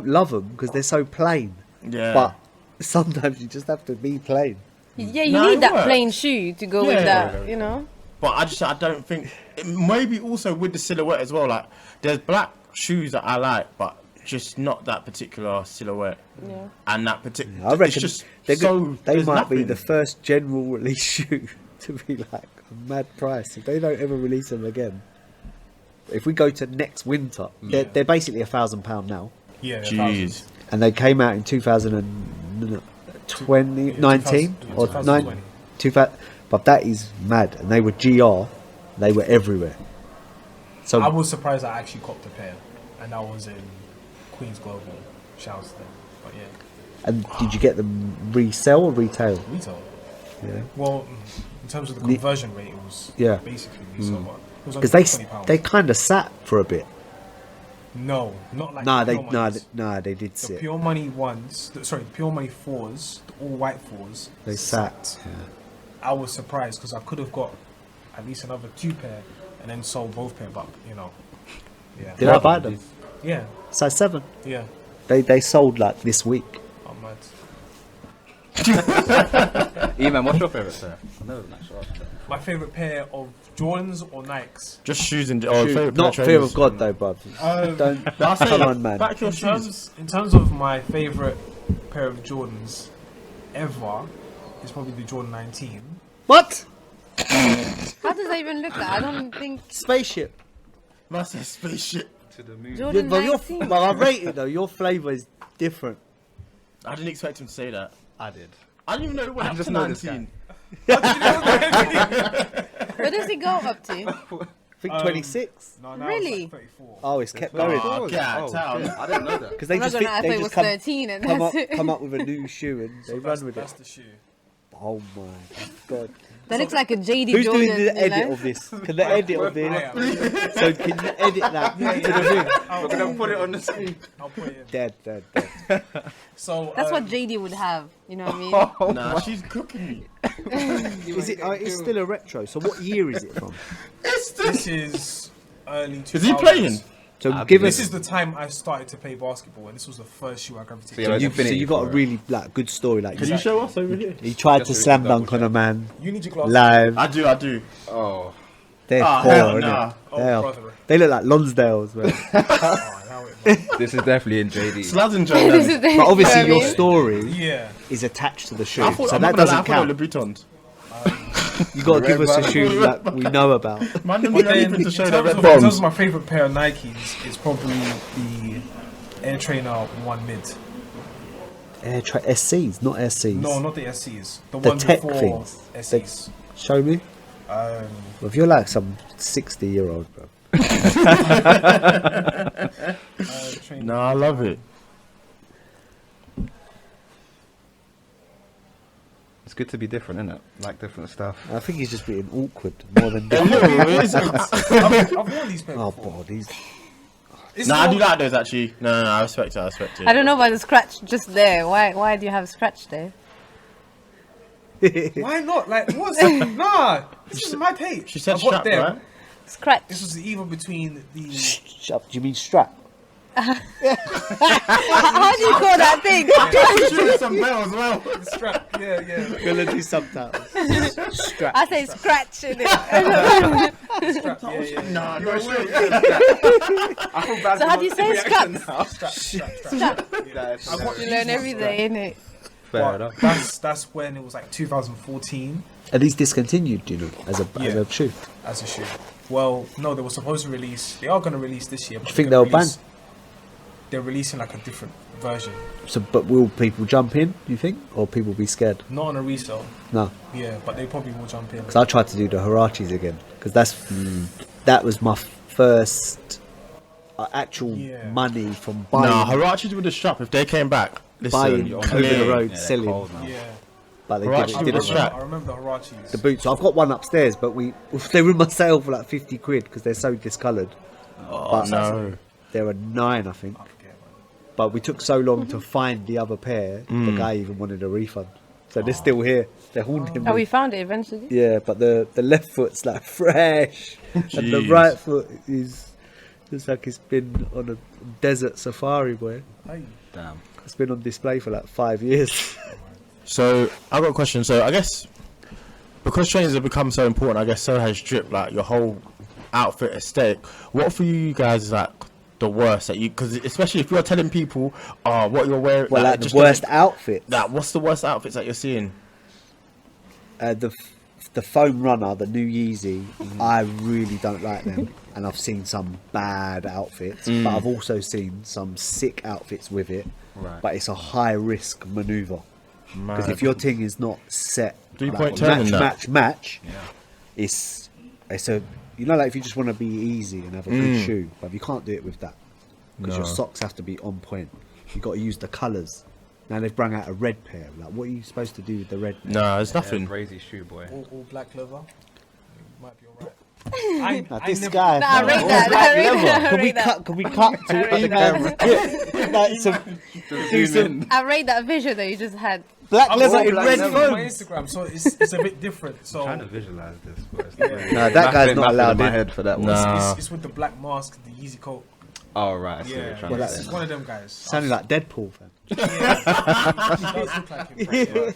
love them because they're so plain.
Yeah.
But sometimes you just have to be plain.
Yeah, you
No,
need
it
that
works.
plain shoe to go with
Yeah.
that, you know?
But I don't think, maybe also with the silhouette as well. Like, there's black shoes that I like, but just not that particular silhouette.
Yeah.
And that particular.
I reckon
it's just
they
there's
might be
nothing.
the first general release shoe to be like a mad price if they don't ever release them again. If we go to next winter, they're basically £1,000 now,
Yeah.
Jeez.
and they came out in 2019 or
2020.
2000. But that is mad, and they were GR, they were everywhere. So
I was surprised I actually copped a pair, and that was in Queen's Global. Shouts to them. But yeah,
and did you get them resell or retail?
retail.
Yeah,
Well, in terms of the conversion rate, it was
Yeah.
basically resale. But it was
because
only £20.
they kind of sat for a bit.
No, not like
Nah,
the
they
Pure
nah,
Monies.
they did
The
sit.
Pure Money ones, the Pure Money 4s, the all white 4s.
They sat. Yeah.
I was surprised because I could have got at least another 2 pair and then sold both pair, but you know, yeah.
Did I buy them?
Yeah,
Size 7.
yeah.
They sold like this week.
I'm mad.
Eman, what's your favourite pair? I know it's not sure.
My favorite pair of Jordans or Nikes.
Just shoes in.
Not fear of God though, bruv. Don't come on, man.
Back your shoes.
In terms of my favorite pair of Jordans ever, it's probably the Jordan 19.
What?
How does that even look like? I don't think
Spaceship.
That's a spaceship.
To the moon.
Jordan
But
19.
I rate it though. Your flavour is different.
I didn't expect him to say that.
I did.
I didn't even know it went
I
up
just
to
know this
19.
Where does it go up to?
I think 26.
No, now
Really?
it's like 34.
Oh, it's kept going.
Oh, get
Oh,
out.
shit, I didn't know that.
Because they
I'm not
just
gonna
think,
know if
they
it
just
was
come,
13 and
come
that's
up
it.
come up with a new shoe and they run with
That's
it.
the shoe.
Oh my god.
That looks like a JD
Who's
Jordan.
doing the
you
edit
know?
of this? Can the edit of this? So can you edit that to the thing?
We're gonna put it on the screen.
I'll put it in.
Dead.
So
That's what JD would have. You know what I mean?
Nah, she's cooking me.
Is it? It's still a retro. So what year is it from?
this is early 2000s.
Is he playing?
So give
This
us.
is the time I started to play basketball, and this was the first shoe I gravitated
So
to.
you're
So
Infinity
you got a
for it.
really like good story. Like
Can you show us over here?
he tried
Just
to
so we
slam
can
dunk on a
double
man
You need your glasses.
live.
I do.
Oh.
They're
Oh,
poor,
hell
innit?
nah.
They are-
brother.
They look like Lonsdales, man.
Oh, now it, man.
This is definitely in JD.
Slaz and
This
Jordan.
is the-
But obviously
you know
your
what I mean?
story
Yeah.
is attached to the shoe,
I thought,
so
I'm
that
not gonna lie,
doesn't
I thought
count.
they were Louboutins.
You got to give us a
Red
shoe that we know about.
Man, them
But
do
then,
anything
in
to show
terms
their
of-
red
in terms
bombs.
of my favorite pair of Nikes, it's probably the Air Trainer 1 Mid.
SCs, not SCs.
No, not the SCs. The
The
ones
tech
before
things.
SCs.
Show me.
Um,
Well, if you're like some 60-year-old, bro.
Trainer.
No, I love it.
It's good to be different, isn't it? Like different stuff.
I think he's just being awkward more than
A little bit.
I've worn these pairs
Oh,
before.
bodies.
This
Nah,
is
I do
one-
like those actually. No, I respect it. I respect it.
I don't know about the scratch just there. Why do you have a scratch there?
Why not? Like, what's nah? This is my take.
She said
I've got
strap,
them.
right?
Scratch.
This was either between the
Shut up. Do you mean strap?
How do you call that thing?
Shoot some bell as well.
strap. Yeah, yeah.
Gonna do subtitles. Strap.
I say scratch in it.
Strap. Yeah, yeah.
Nah, no way.
I feel bad
So how do you say scratch?
Strap. Strap. I've got
You learn every day, innit?
Fair
But
enough.
that's when it was like 2014
Are these discontinued, do you know, as a
Yeah.
shoe?
as a shoe. Well, no, they were supposed to release. They are going to release this year. But
Do you think
they're
they'll
gonna
ban?
release- They're releasing like a different version,
So, but will people jump in, do you think? Or people be scared?
not on a resale.
No.
Yeah, but they probably will jump in.
Because I tried to do the Harachis again. Because that was my first actual
Yeah.
money from buying.
Nah, Harachis with a strap. If they came back,
Buying
listen,
over the road,
Yeah,
selling.
they're cold, man.
Yeah,
But they
Harachi
did,
with
did
a
it.
strap.
I remember the Harachis.
The boots. So I've got one upstairs, but they were in my sale for like 50 quid because they're so discoloured.
Oh,
But
no.
they're a 9, I think.
I forget, man.
but we took so long to find the other pair. The guy even wanted a refund, so they're still here. They're haunting me.
Oh, we found it eventually.
Yeah, but the left foot's like fresh, and the
Jeez.
right foot is just like it's been on a desert safari, boy.
Damn.
It's been on display for like 5 years.
So I've got a question. So I guess because trainers have become so important, I guess so has drip, like your whole outfit aesthetic. What for you guys is like the worst that you? Because especially if you're telling people, oh, what you're wearing,
Well, like
it
the
just
worst
doesn't-
outfit.
Like, what's the worst outfits that you're seeing?
The foam runner, the new Yeezy, I really don't like them, and I've seen some bad outfits, but I've also seen some sick outfits with it.
Right.
But it's a high risk maneuver because if your thing is not set,
3-point
like,
turn in that.
match, it's a, you know, like if you just want to be easy and have a good shoe, but you can't do it with that because your
No.
socks have to be on point. You got to use the colours. Now they've brung out a red pair. Like, what are you supposed to do with the red pair?
No, there's nothing.
Crazy shoe, boy.
All black leather. Might be alright.
Now, this guy.
No, I read that. I read that. I
Can we
read that.
cut? Can we cut to Eman? Like some, do some
I read that vision that you just had.
black
I'm
leather
all
in
black
red
leather on my
foam.
Instagram, so it's a bit different. So
Trying to visualize this, but it's not really-
No, that guy's not allowed
in my
in.
head for that one.
Nah.
it's with the black mask, the Yeezy coat.
Oh right, I see what
Yeah,
you're trying
Well,
to
that's-
say.
it's one of them guys.
Sounding like Deadpool, fam.
It does look like him.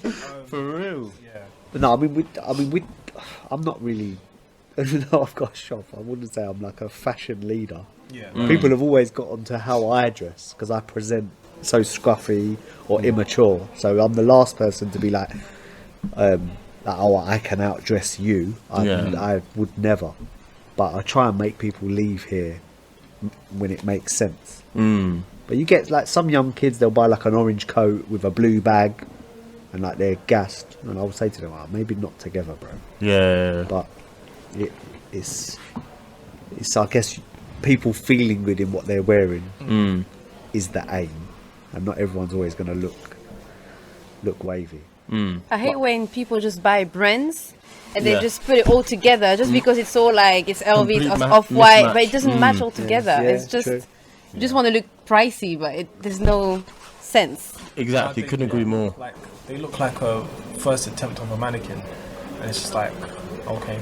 For real.
Yeah.
But no, I mean, I'm not really. Even though I've got a shop, I wouldn't say I'm like a fashion leader.
Yeah.
People have always got onto how I dress because I present so scruffy or immature. So I'm the last person to be like, oh, I can outdress you. I would never. But I try and make people leave here when it makes sense. But you get like some young kids, they'll buy like an orange coat with a blue bag and like they're gassed. And I'll say to them, oh, maybe not together, bro.
Yeah.
But it's I guess people feeling good in what they're wearing is the aim, and not everyone's always going to look wavy.
I hate when people just buy brands and they
Yeah.
just put it all together just because it's all like it's LV,
Complete
it's
ma-
off-white,
mismatch.
but it doesn't match all together.
Yeah,
It's just
true.
you just want to look pricey, but there's no sense.
Exactly.
I think,
Couldn't agree more.
Like they look like a first attempt of a mannequin, and it's just like, okay.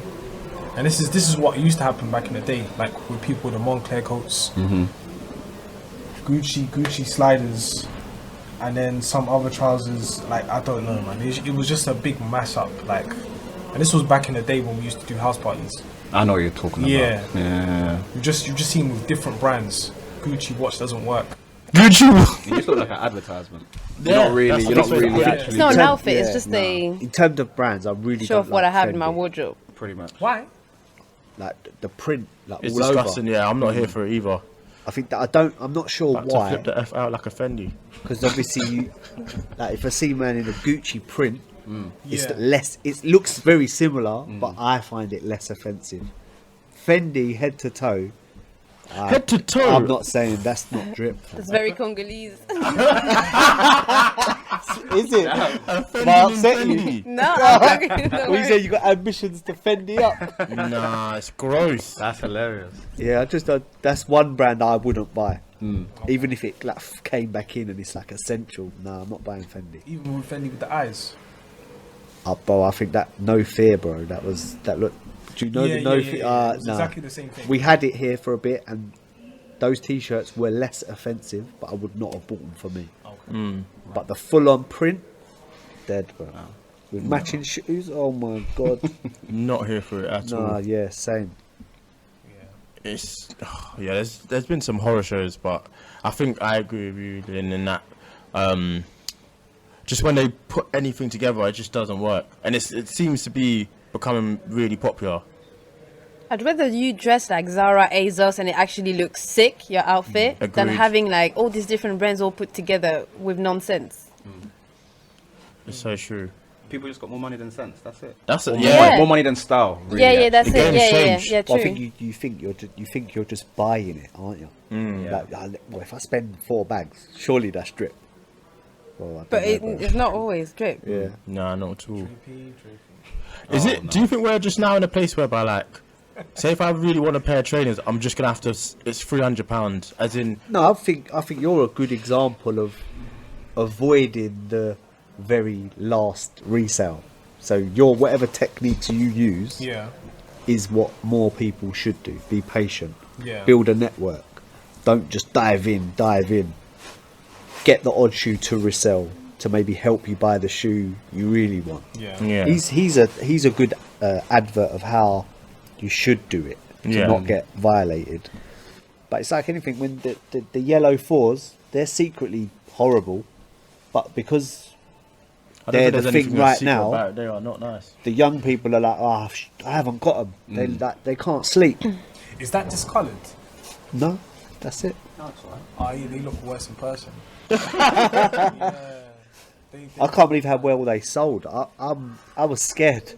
And this is what used to happen back in the day, like with people with the Moncler coats, Gucci sliders, and then some other trousers. Like I don't know, man. It was just a big mash up, like. And this was back in the day when we used to do house parties.
I know what you're talking
Yeah.
about. Yeah.
You just seen with different brands. Gucci watch doesn't work.
Gucci.
You just look like an advertisement.
Yeah,
You're not really.
that's
You're not
the best way to
really
put it.
actually.
It's not an
Yeah,
outfit, it's just
nah.
a
In terms of brands, I really
show
don't
off what
like
I have in
Fendi.
my wardrobe.
Pretty much.
Why?
Like the print, like
It's
all
disgusting.
over.
Yeah, I'm not here for it either.
I think that I'm not sure
Like to
why.
flip the F out like a Fendi.
Because obviously, like if I see man in a Gucci print, it's
Yeah.
less. It looks very similar, but I find it less offensive. Fendi head to toe.
Head to toe.
I'm not saying that's not drip.
It's very Congolese.
Is it? Have I upset you?
No,
Well, you say you got ambitions to Fendi up.
Nah, it's gross.
That's hilarious.
Yeah, I just that's one brand I wouldn't buy. Even if it like came back in and it's like essential. No, I'm not buying Fendi.
Even with Fendi with the eyes.
Bro, I think that No Fear, bro. That look. Do you know the No Fear?
yeah. It's
Nah.
exactly the same thing.
We had it here for a bit, and those T-shirts were less offensive, but I would not have bought them for me.
Okay.
But the full-on print, dead, bro. With matching shoes, oh my god.
Not here for it at
Nah,
all.
yeah, same.
It's yeah. There's been some horror shows, but I think I agree with you in that. Just when they put anything together, it just doesn't work, and it seems to be becoming really popular.
I'd rather you dress like Zara, ASOS, and it actually looks sick, your outfit, than
Agreed.
having like all these different brands all put together with nonsense.
It's so true.
People just got more money than sense. That's it.
That's it.
More,
Yeah.
money, more money than style. Really,
Yeah,
actually.
that's
The
it.
game's
Yeah,
changed.
yeah,
Well, I
true.
think you think you're just buying it, aren't you? Like, well, if I spend 4 bags, surely that's drip. Well, I don't
But
know, bro.
it's not always drip.
Yeah.
Nah, not at all.
Drapey.
Is it? Do you think we're just now in a place whereby like say if I really want a pair of trainers, I'm just gonna have to. It's £300, as in.
No, I think you're a good example of avoiding the very last resale. So your whatever techniques you use
Yeah.
is what more people should do. Be patient.
Yeah.
Build a network. Don't just dive in. Get the odd shoe to resell to maybe help you buy the shoe you really want.
Yeah.
Yeah.
He's a good advert of how you should do it to
Yeah.
not get violated. But it's like anything, when the yellow fours, they're secretly horrible, but because
I don't
they're
think
the
there's
thing
anything
right
secret
now,
about it. They are not nice.
the young people are like, I haven't got them. They can't sleep.
Is that discoloured?
No, that's it.
Oh, yeah, they look worse in person. Yeah.
I can't believe how well they sold. I was scared.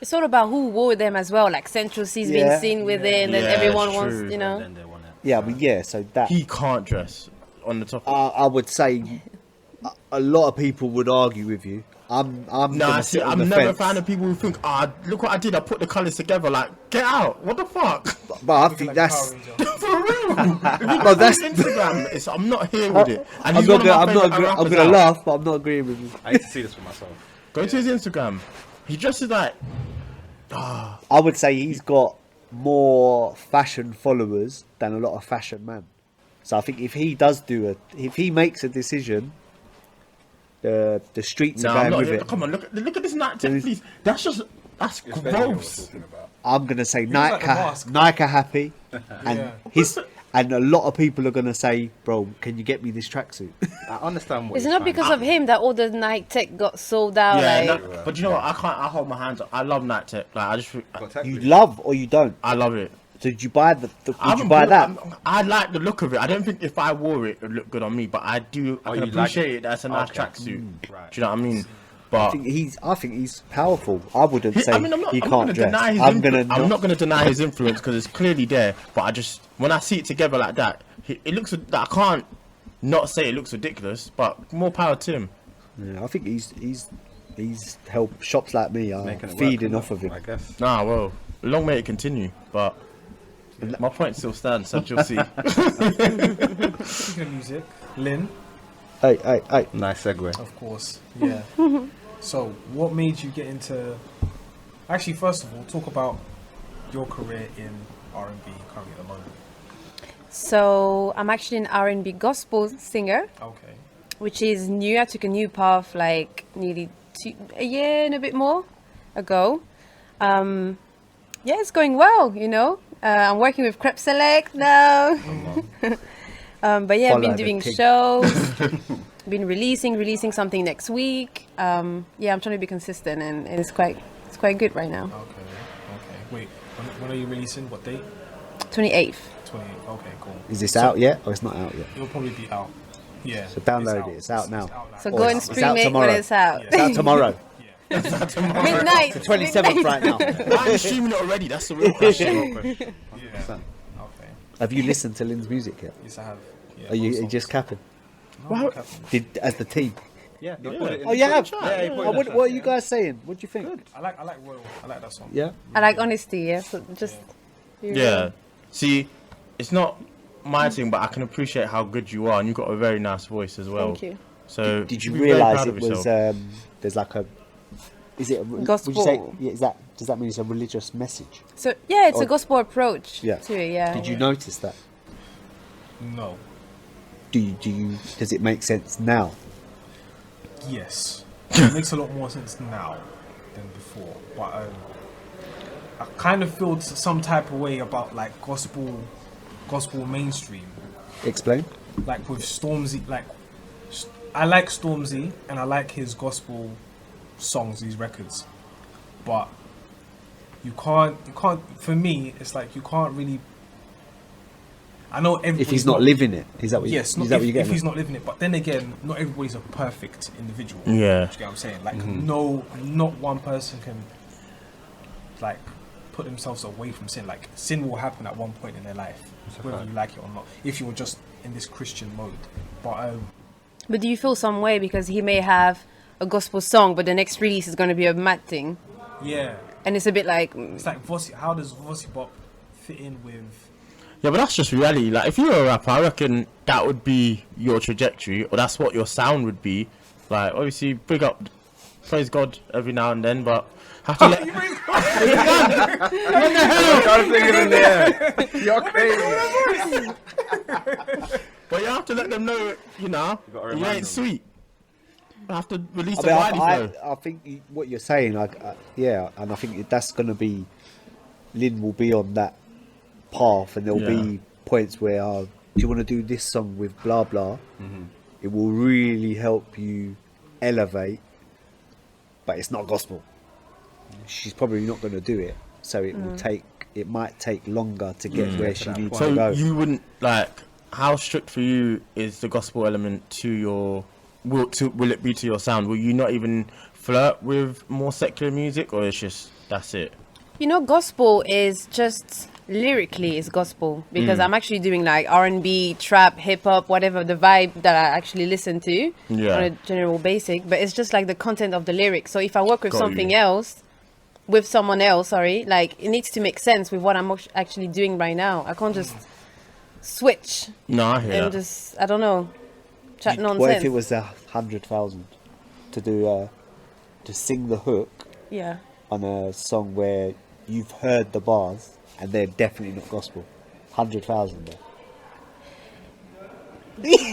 It's all about who wore them as well. Like Central C's being
Yeah.
seen with it, and then
Yeah,
everyone
it's
wants,
true.
you know.
Then they want it.
Yeah, but yeah, so that
He can't dress on the top.
I would say a lot of people would argue with you. I'm
Nah,
gonna
see,
sit on
I'm
the
never a
fence.
fan of people who think, look what I did. I put the colours together. Like, get out. What the fuck?
But I
Looking
think
like
that's
a Power Ranger.
For real.
no, that's.
Instagram. I'm not here with it. And
I'm
he's
not
one of my
gonna, I'm not.
favourite
I'm
rappers
gonna
out.
laugh, but I'm not agreeing with you.
I need to see this for myself.
Go to his Instagram. He dresses like.
I would say he's got more fashion followers than a lot of fashion man. So I think if he does if he makes a decision, the streets
No,
are
I'm
going
not.
with it.
Come on, look at this night tech, please. That's
It's better than what we're
gross.
talking about.
I'm gonna say
looks
Nike,
like a mask.
Nike happy,
Yeah.
and a lot of people are gonna say, "Bro, can you get me this tracksuit?"
I understand what
Is it
you're
not
trying
because
to
of him that all the Nike tech got sold out?
Yeah,
like,
no, but you know what? I can't. I hold my hands up. I love night tech. Like I just.
Got tech
You
with you.
love or you don't.
I love it.
So did you buy the
I
would you
haven't
buy
bought-
that?
I like the look of it. I don't think if I wore it, it would look good on me. But I do. I
Oh,
can
you like
appreciate
it?
it. That's a nice
Okay.
tracksuit.
Right.
Do you know what I mean?
I
But
think he's powerful. I wouldn't say
I'm not,
he
I'm not
can't
gonna
dress.
deny his
I'm gonna
I'm not gonna deny his influence because it's clearly there. But I just when I see it together like that, it looks. I can't not say it looks ridiculous. But more power to him.
Yeah, I think he's helped shops like me are
Making it work,
feeding
isn't
off
it?
of him.
I guess.
Nah, well, long may it continue. But my point still stands. So you'll see.
Speaking of music, Lynn,
Hey.
Nice segue.
of course. Yeah. So, what made you get into? Actually, first of all, talk about your career in R&B currently at the moment.
so I'm actually an R&B gospel singer,
Okay.
which is new. I took a new path like nearly a year and a bit more ago. Yeah, it's going well, you know. I'm working with Crep Select now. But yeah, I've
Follow
been
the
doing
king.
shows, been releasing something next week. Yeah, I'm trying to be consistent, and it's quite good right now.
Okay. Wait, when are you releasing? What date?
28th.
28. Okay, cool.
Is this out yet? Or it's not out yet?
It will probably be out. Yeah.
So download it. It's out now.
So
Oh,
go and
it's
stream
out
it
tomorrow.
when it's out.
It's out tomorrow.
Midnight.
It's the 27th right now.
Why are you streaming it already? That's the real question.
Yeah.
100%.
Okay.
Have you listened to Lynn's music yet?
Yes, I have. Yeah,
Are you
both
just
songs.
capping?
No, I'm not capping.
As the team?
Yeah.
Oh, you have?
Yeah, he put it in the
What
chat.
are you guys saying? What do you think?
I like Royal. I like that song.
Yeah.
I like honesty. Yeah, so just be real.
Yeah. See, it's not my thing, but I can appreciate how good you are, and you've got a very nice voice as well.
Thank you.
So
Did you
be very
realise
proud
it
of
was?
yourself.
There's like a. Is it? Would you
Gospel.
say? Yeah, does that mean it's a religious message?
So yeah, it's
Or-
a gospel approach
Yeah.
to it. Yeah.
Did you notice that?
No.
Do you? Does it make sense now?
Yes. It makes a lot more sense now than before. But I kind of feel some type of way about like gospel mainstream.
Explain.
Like with Stormzy, I like Stormzy and I like his gospel songs, these records. But you can't for me it's like you can't really, I know everybody's
If he's not living it, is that what?
yes,
is that what you
if
get?
he's not living it. But then again, not everybody's a perfect individual.
Yeah.
Do you get what I'm saying? Like no, not one person can like put themselves away from sin. Like sin will happen at one point in their life, whether you like it or not. If you're just in this Christian mode,
But do you feel some way because he may have a gospel song, but the next release is going to be a mad thing?
yeah,
and it's a bit like
It's like Vossi. How does Vossi Bop fit in with?
Yeah, but that's just reality. Like, if you're a rapper, I reckon that would be your trajectory, or that's what your sound would be. Like, obviously, big up, praise God every now and then, but have to let.
You're crazy.
But you have to let them know, you know,
gotta
you
remind
ain't
them.
sweet. You have to release
I
the
mean,
widey flow.
I think what you're saying, yeah, and I think that's going to be, Lynn will be on that path, and there'll be points where, do you want to do this song with blah blah? It will really help you elevate, but it's not gospel. She's probably not going to do it, so it will take. It might take longer to get where she needs to
So
go.
you wouldn't like. How strict for you is the gospel element to your? Will it be to your sound? Will you not even flirt with more secular music, or it's just that's it?
You know, gospel is just lyrically is gospel because I'm actually doing like R&B, trap, hip hop, whatever the vibe that I actually listen to on a general basic. But it's just like the content of the lyrics. So if I work with something else, with someone else, like it needs to make sense with what I'm actually doing right now. I can't just switch
No, I hear
and
that.
just I don't know, chat nonsense.
What if it was 100,000 to do to sing the hook
Yeah.
on a song where you've heard the bars and they're definitely not gospel? 100,000 though.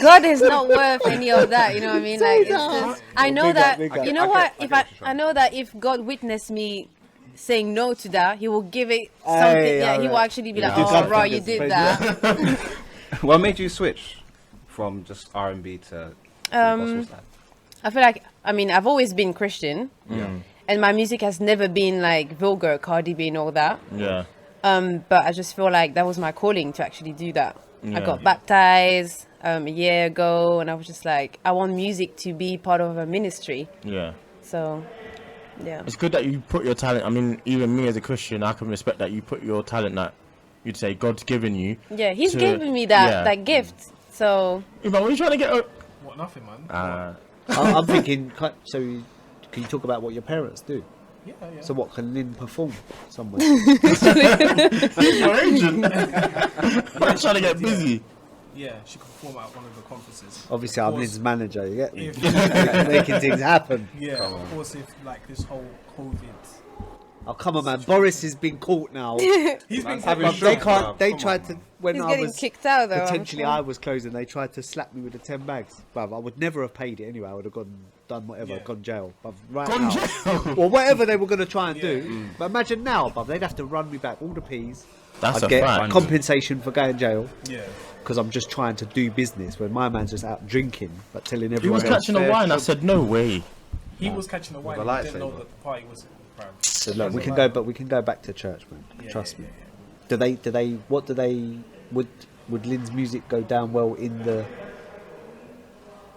God is not worth any of that, you know what I mean? Like, it's just, I know
Big up,
that,
big up.
you know what? If I know that if God witnessed me saying no to that, He will give it something.
Hey,
Yeah, He will
alright.
actually be like,
Do
oh,
something,
right, you
just
did
praise
that.
What made you switch from just R&B to the gospel side?
I feel like, I mean, I've always been Christian, and my music has never been like vulgar, Cardi B and all that.
Yeah.
But I just feel like that was my calling to actually do that. I
Yeah.
got baptized a year ago, and I was just like, I want music to be part of a ministry.
Yeah.
So, yeah.
It's good that you put your talent. I mean, even me as a Christian, I can respect that you put your talent that you'd say God's given you.
Yeah, He's
to-
given me that
yeah.
that gift. So,
Eman, what are you trying to get?
What? Nothing, man.
I'm thinking, so can you talk about what your parents do?
Yeah.
So what, can Lynn perform somewhere?
He's your agent. I'm trying to get busy.
Yeah, she could perform at one of the conferences.
Obviously,
Of
I'm
course,
Lynn's manager, you get me?
if-
Making things happen.
Yeah, of course, if like this whole COVID.
Oh, come on, man. Boris has been caught now.
He's been
having
But
Sure.
they can't.
Come
They
on,
tried to when
he's
I
getting
was
kicked out though.
potentially I was closing. They tried to slap me with the 10 bags. Bruv, I would never have paid it anyway. I would have done whatever,
Yeah.
gone jail. But right
Gone
now,
jail?
or whatever they were going to try and do. But imagine now, bruv, they'd have to run me back all the P's.
That's
I'd
a
get
fact.
compensation for going jail
Yeah.
because I'm just trying to do business. When my man's just out drinking, but telling everyone
He was
else,
catching a
"Fair
wine. I
job."
said, no way.
He was catching a wine.
With a
He didn't know
lightsaber.
that the party was.
So look, we can go, but we can go back to church, man. Trust me. Do they? What do they? Would Lynn's music go down well in the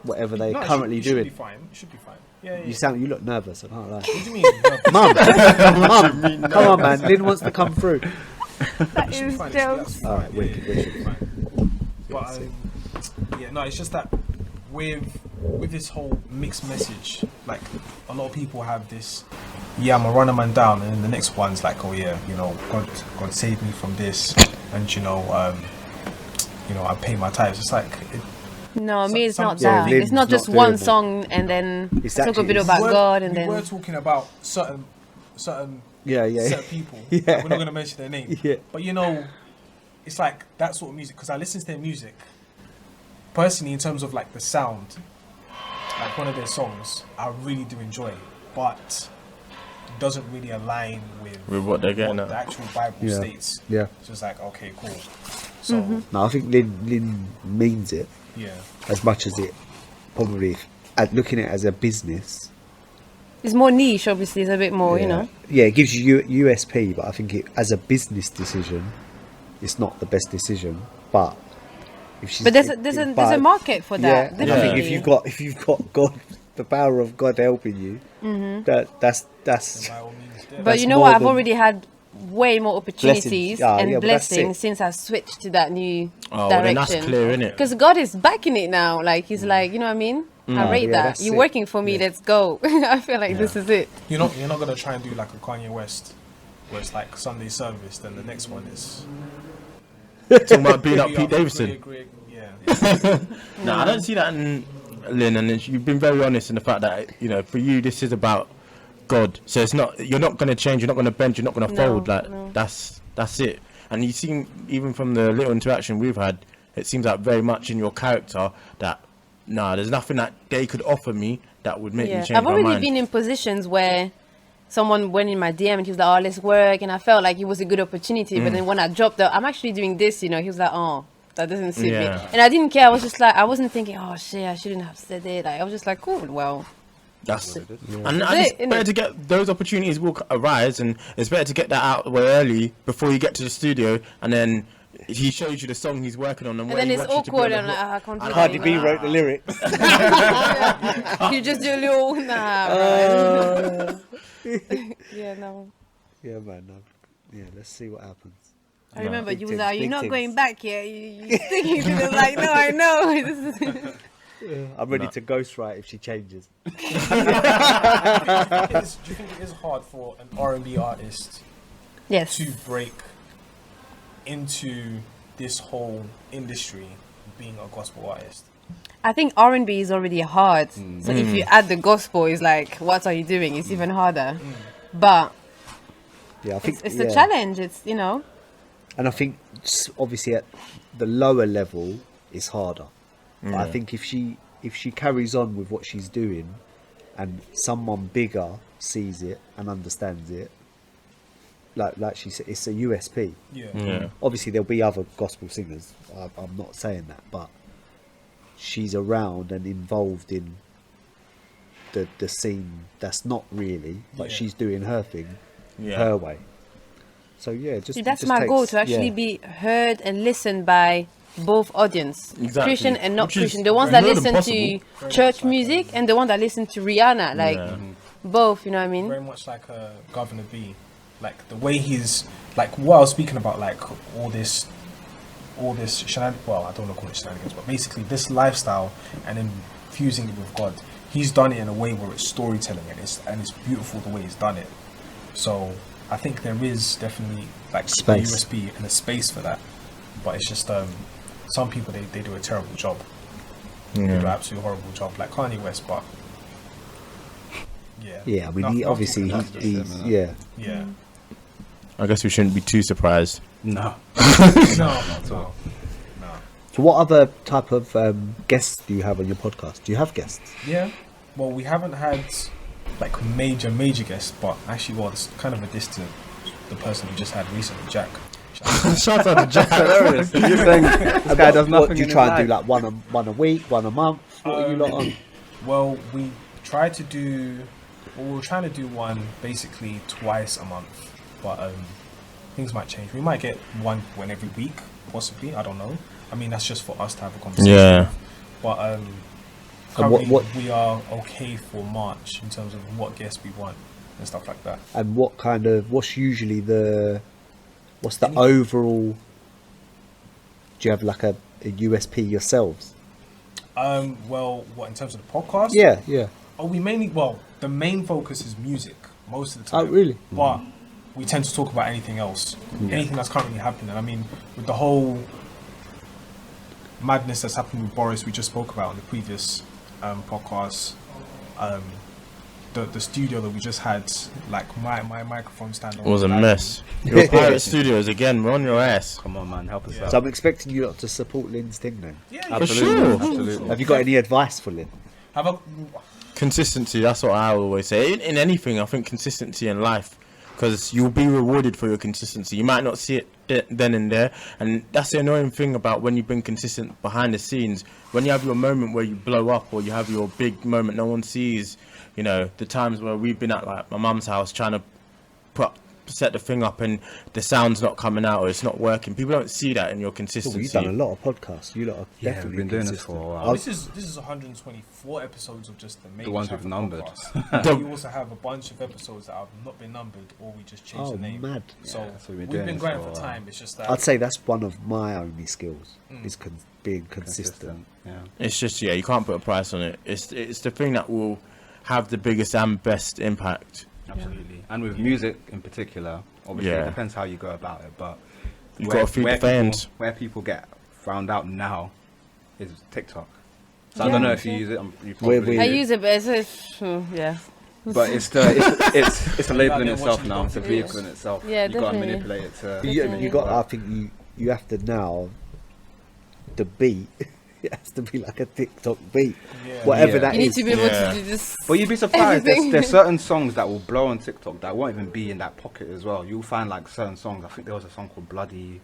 whatever they're currently
it should
doing?
be fine. It should be fine. Yeah.
You look nervous. I can't lie.
What do you mean? No,
Mum, come on, man. Lynn wants to come through.
That
it should be
is
fine.
jokes.
All right, wicked,
It should
wicked.
be fine. But yeah, no, it's just that with this whole mixed message, like a lot of people have this. Yeah, I'm gonna run a man down, and then the next one's like, oh yeah, you know, God saved me from this, and you know, I pay my tithes. It's like.
No, me, it's not
Yeah,
that.
Lynn's
It's not just
not
one
doing that.
song and then
It's
talk a
actually-
bit about God and
we were
then.
talking about certain
Yeah.
set of people.
Yeah.
Like, we're not going to mention their name.
Yeah.
But you know, it's like that sort of music because I listen to their music personally in terms of like the sound. Like one of their songs, I really do enjoy, but it doesn't really align with
what they're getting at.
the actual Bible
Yeah.
states.
Yeah.
So it's like, okay, cool. So
No, I think Lynn means it
yeah,
as much as it probably at looking at it as a business.
It's more niche, obviously. It's a bit more, you know.
Yeah, it gives you USP, but I think it as a business decision, it's not the best decision. But if she's
But there's a market for that.
Yeah, and I think
definitely.
if you've got God, the power of God helping you, that's
by all means, yeah.
But
that's
you know
more
what? I've
than-
already had way more opportunities
Blessings. Yeah,
and
yeah, but that's
blessings
it.
since I switched to that new
Oh, well, then that's
direction.
clear, innit?
Because God is backing it now. Like He's like, you know what I mean? I rate
Yeah,
that.
that's
You're
it.
working for me. Let's go. I feel like this is it.
You're not gonna try and do like a Kanye West where it's like Sunday service, then the next one is
Talking about being up Pete Davidson.
Yeah.
No, I don't see that in Lynn, and you've been very honest in the fact that, you know, for you this is about God. So it's not, you're not going to change, you're not going to bend, you're not going to fold. Like that's it. And you seem, even from the little interaction we've had, it seems like very much in your character that there's nothing that they could offer me that would make me change
I've
my
already
mind.
been in positions where someone went in my DM and he was like, "Oh, let's work," and I felt like it was a good opportunity. But then when I dropped I'm actually doing this, you know, he was like, "Oh, that doesn't suit me," and I didn't care. I was just like, I wasn't thinking, "Oh shit, I shouldn't have said it." Like, I was just like, "Cool, well."
That's it.
Yeah.
And
That's
it's better to get those opportunities will arise, and it's better to get that out the way early before you get to the studio, and then he shows you the song he's working on, and
then it's awkward, and
like,
I can't do
Cardi
it.
B wrote the lyrics.
You just do a little right. Yeah, no.
Yeah, man. No. Yeah, let's see what happens.
I remember
Big
you was
things,
like, "You're
big
not
things.
going back yet. You're sticking to it." Like, no, I know.
I'm ready to ghostwrite if she changes.
Do you think it is hard for an R&B artist
Yes.
to break into this whole industry being a gospel artist?
I think R&B is already hard. So if you add the gospel, it's like, what are you doing? It's even harder. But
Yeah, I think
it's a challenge. It's, you know.
And I think obviously at the lower level it's harder. But I think if she carries on with what she's doing, and someone bigger sees it and understands it, like she said, it's a USP.
Yeah.
Obviously there'll be other gospel singers. I'm not saying that, but she's around and involved in the scene. That's not really, but she's doing her thing, her way. So yeah, just
That's
just
my goal,
takes-
to actually
yeah.
be heard and listened by both audience,
Exactly.
Christian and not
Which is
Christian. The ones that
more than
listen to church music and the one that listen to Rihanna, like both. You know what I mean?
Very much like Governor B, like the way he's like what I was speaking about, like all this shenanigans. Well, I don't want to call it shenanigans, but basically this lifestyle and then fusing it with God. He's done it in a way where it's storytelling and it's beautiful the way he's done it. So I think there is definitely like
Space.
a USP and a space for that. But it's just some people they do a terrible job. They do an absolutely horrible job, like Kanye West. But
Yeah, I mean,
Not-
he,
not
obviously
talking about
he's
this,
yeah.
yeah,
I guess we shouldn't be too surprised.
No.
no.
So what other type of guests do you have on your podcast? Do you have guests?
Yeah, well, we haven't had like major guests, but actually, well, it's kind of a diss to the person we just had recently, Jack.
Shout out to Jack.
Hilarious. You're saying this guy does nothing
What do you
in
try
his
and do?
life?
Like one a week, one a month? What are you lot on?
Well, we try to do. Well, we're trying to do one basically twice a month, but things might change. We might get one every week, possibly. I don't know. I mean, that's just for us to have a conversation.
Yeah.
But
And
currently
what-
we are okay for March in terms of what guests we want and stuff like that.
And what's usually what's the
Any-
overall? Do you have like a USP yourselves?
Well, what in terms of the podcast?
Yeah.
Oh, the main focus is music most of the
Oh,
time.
really?
But we tend to talk about anything else, anything that's currently happening. I mean, with the whole madness that's happened with Boris, we just spoke about in the previous podcast. The studio that we just had, like my microphone stand
It was a mess. Your pirate studios again. We're on your ass.
Come on, man, help us out.
So I'm expecting you lot to support Lynn's thing then.
Yeah,
Absolutely,
sure.
absolutely.
Have you got any advice for Lynn?
Have a
Consistency. That's what I always say. In anything, I think consistency in life, because you'll be rewarded for your consistency. You might not see it then and there, and that's the annoying thing about when you've been consistent behind the scenes. When you have your moment where you blow up, or you have your big moment no one sees. You know, the times where we've been at like my mum's house trying to set the thing up and the sound's not coming out or it's not working. People don't see that in your
Well,
consistency.
you've done a lot of podcasts. You lot are
Yeah,
definitely
we've been doing this
consistent.
for a while.
Oh, this is 124 episodes of just the Made In
ones we've
Chafford
numbered.
podcast. We also have a bunch of episodes that have not been numbered, or we just changed
Oh,
the name.
mad.
So,
Yeah, so we've been
we've
doing
been
this
going
for a
for
while.
time. It's just that
I'd say that's one of my only skills is being consistent.
Yeah.
It's just, yeah, you can't put a price on it. It's the thing that will have the biggest and best impact.
Absolutely. And with music in particular, Obviously,
Yeah.
it depends how you go about it, but
You've got to feed the fans.
Where people get found out now is TikTok. So I don't know if you use it. You probably
I
do.
use it, but yeah.
But it's a label in itself now. It's a vehicle in itself.
Yeah,
you got to
definitely.
manipulate it to.
You got. I think you have to now. The beat. It has to be like a TikTok beat, whatever
Yeah.
that
You need
is.
to be able
Yeah.
to do this.
But you'd be surprised.
Everything.
There's certain songs that will blow on TikTok that won't even be in that pocket as well. You'll find like certain songs. I think there was a song called Bloody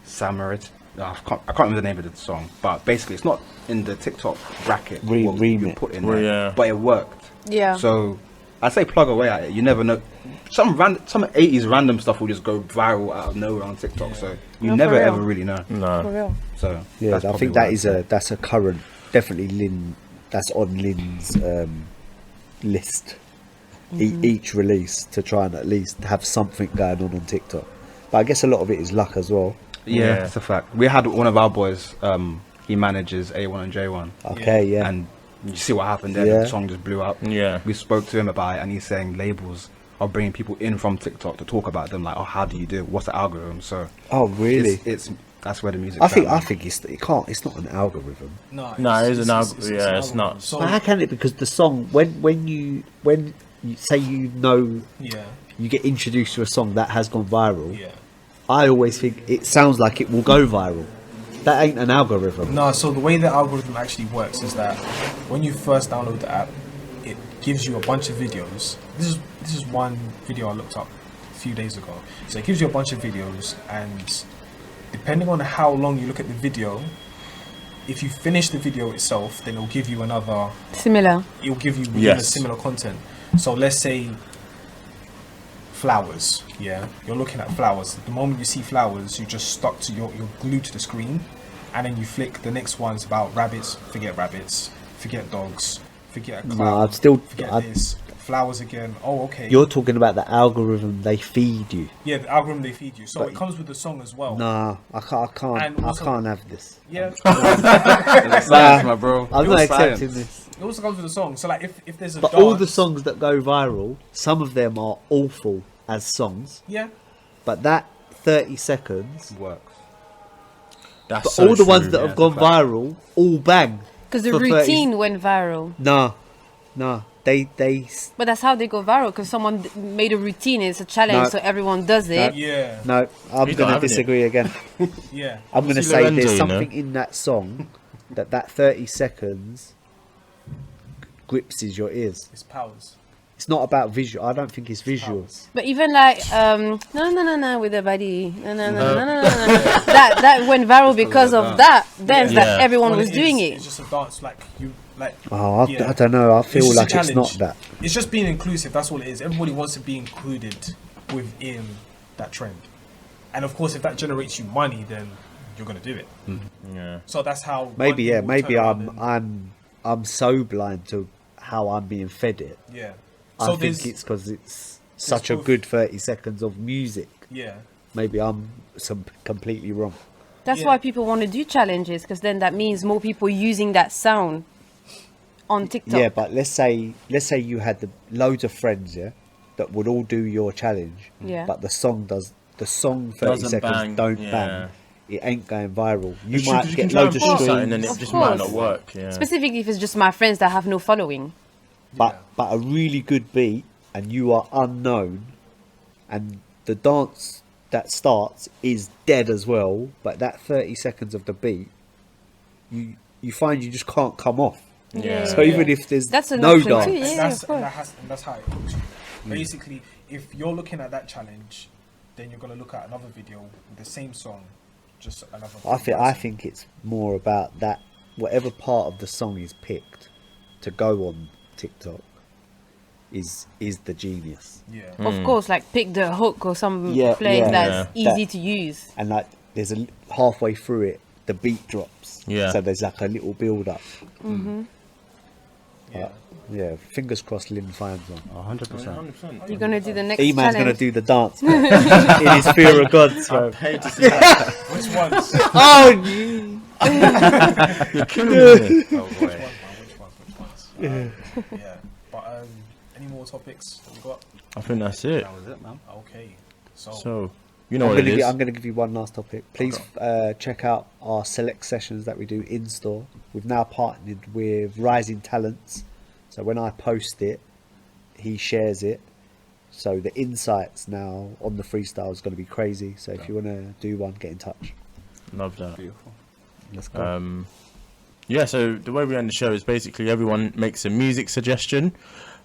Samarit. I can't remember the name of the song, but basically it's not in the TikTok bracket. what you
remix.
put in
Well,
there,
yeah.
but it worked.
Yeah.
So I say plug away at it. You never know. Some 80s random stuff will just go viral out of nowhere on TikTok. So you
No,
never
for real.
ever really know.
For
No.
real.
So
Yeah,
that's
I
probably
think
what
that
I'd
is
say.
that's a current, definitely Lynn. That's on Lynn's list. Each release to try and at least have something going on TikTok. But I guess a lot of it is luck as well.
Yeah,
Yeah.
it's a fact. We had one of our boys. He manages A1 and J1.
Okay, yeah.
And you see what happened there.
Yeah.
The song just blew up.
Yeah.
We spoke to him about it, and he's saying labels are bringing people in from TikTok to talk about them. Like, oh, how do you do it? What's the algorithm? So
Oh, really?
it's that's where the music.
I think it's not an algorithm.
No, it is an algorithm. Yeah, it's not.
So,
But how can it? Because the song, when you say you know,
yeah,
you get introduced to a song that has gone viral.
yeah.
I always think it sounds like it will go viral. That ain't an algorithm.
No, so the way the algorithm actually works is that when you first download the app, it gives you a bunch of videos. This is one video I looked up a few days ago. So it gives you a bunch of videos, and depending on how long you look at the video, if you finish the video itself, then it'll give you another.
Similar.
It'll give you
Yes.
similar content. So let's say flowers. Yeah, you're looking at flowers. The moment you see flowers, you just stuck to you're glued to the screen, and then you flick. The next one's about rabbits. Forget rabbits. Forget dogs. Forget a cloud. Forget this. Flowers again. Oh, okay.
You're talking about the algorithm they feed you.
Yeah, the algorithm they feed you. So
But-
it comes with the song as well.
Nah, I can't.
And also-
I can't have this.
Yeah.
science, my bro.
I'm
It
not
was
accepting
science.
this.
It also comes with the song. So like if there's a
But
dance,
all the songs that go viral, some of them are awful as songs.
Yeah.
But that 30 seconds,
Works.
That's
but
so
all the ones
true.
that have gone viral, all bang.
Because the
For 30
routine went viral.
Nah. They
But that's how they go viral, because someone made a routine. It's a challenge,
No.
so everyone does it.
Yeah.
no. I'm
He's not
gonna
having it.
disagree again.
Yeah.
I'm gonna
See
say
Lorenzo,
there's
you know?
something in that song that 30 seconds grips your ears.
It's powers.
It's not about visual. I don't think it's visual.
But even like no with the body no that went viral because of that dance
Yeah.
that everyone
Well,
was doing
It's
it.
just a dance like you like.
Oh,
yeah.
I don't know. I feel
just a
like it's not
challenge.
that.
It's just being inclusive. That's all it is. Everybody wants to be included within that trend, and of course, if that generates you money, then you're gonna do it.
Yeah.
So that's how.
Maybe
one
yeah.
will
Maybe
turn around and-
I'm so blind to how I'm being fed it.
Yeah.
I
So
think
there's
it's because it's such a
both.
good 30 seconds of music.
yeah.
Maybe I'm completely wrong.
That's
Yeah.
why people want to do challenges, because then that means more people using that sound on TikTok.
Yeah, but let's say you had loads of friends, yeah, that would all do your challenge.
Yeah.
But the song 30
Doesn't
seconds
bang,
don't
yeah.
bang. It ain't going viral. You
It's true,
might
'cause you
get
can try
loads
and
of
pull
streams,
something and it
Of
just might not
course.
work. Yeah.
Specifically if it's just my friends that have no following.
but a really good beat and you are unknown, and the dance that starts is dead as well. But that 30 seconds of the beat, you find you just can't come off.
Yeah.
So even if there's
That's an
no
option
dance,
too,
And
yeah,
that's
of course.
and that's how it hooks you. Basically, if you're looking at that challenge, then you're gonna look at another video with the same song, just another.
I think it's more about that. Whatever part of the song is picked to go on TikTok is the genius.
Yeah.
Of course, like pick the hook or some
Yeah,
place
yeah.
that's
Yeah.
easy to use.
And like there's halfway through it, the beat drops.
Yeah.
So there's like a little build up.
Yeah.
Yeah. Fingers crossed, Lynn finds one.
100%.
100%.
You're gonna do the next
Eman's
challenge.
gonna do the dance man. In his fear of God. So.
Paid to see that.
Which ones?
Oh, you-
You're killing me.
Oh boy.
Which ones? Yeah. But any more topics that we got?
I think that's it.
That was it, man.
Okay.
So you know what it is.
I'm going to give you one last topic. Please check out our select sessions that we do in store. We've now partnered with Rising Talents. So when I post it, he shares it. So the insights now on the freestyle is going to be crazy. So if you want to do one, get in touch.
Love that.
Beautiful.
Let's go.
Yeah, so the way we end the show is basically everyone makes a music suggestion.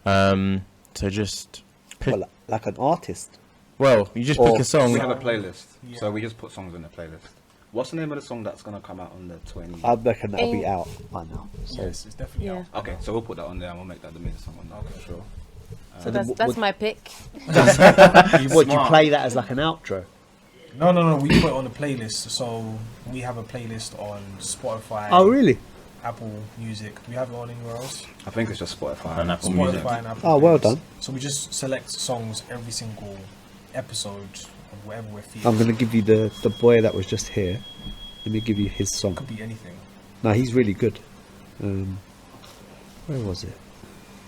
So just pick.
Well, like an artist.
Well, you just
Or-
pick a song.
We have a playlist,
Yeah.
so we just put songs in the playlist. What's the name of the song that's gonna come out on the 20th?
I reckon that'll be out by now. So,
Yes, it's definitely
Yeah.
out.
Okay, so we'll put that on there and we'll make that the main song on there. Okay, sure.
So that's my pick.
would you play that as like an outro?
No, we put it on the playlist. So we have a playlist on Spotify.
Oh, really?
Apple Music. Do we have it on anywhere else?
I think it's just Spotify
And Apple Music.
Spotify and Apple.
Oh, well
Playlists.
done.
So we just select songs every single episode of whatever we're feeling.
I'm going to give you the boy that was just here. Let me give you his song.
Could be anything.
No, he's really good. Where was it?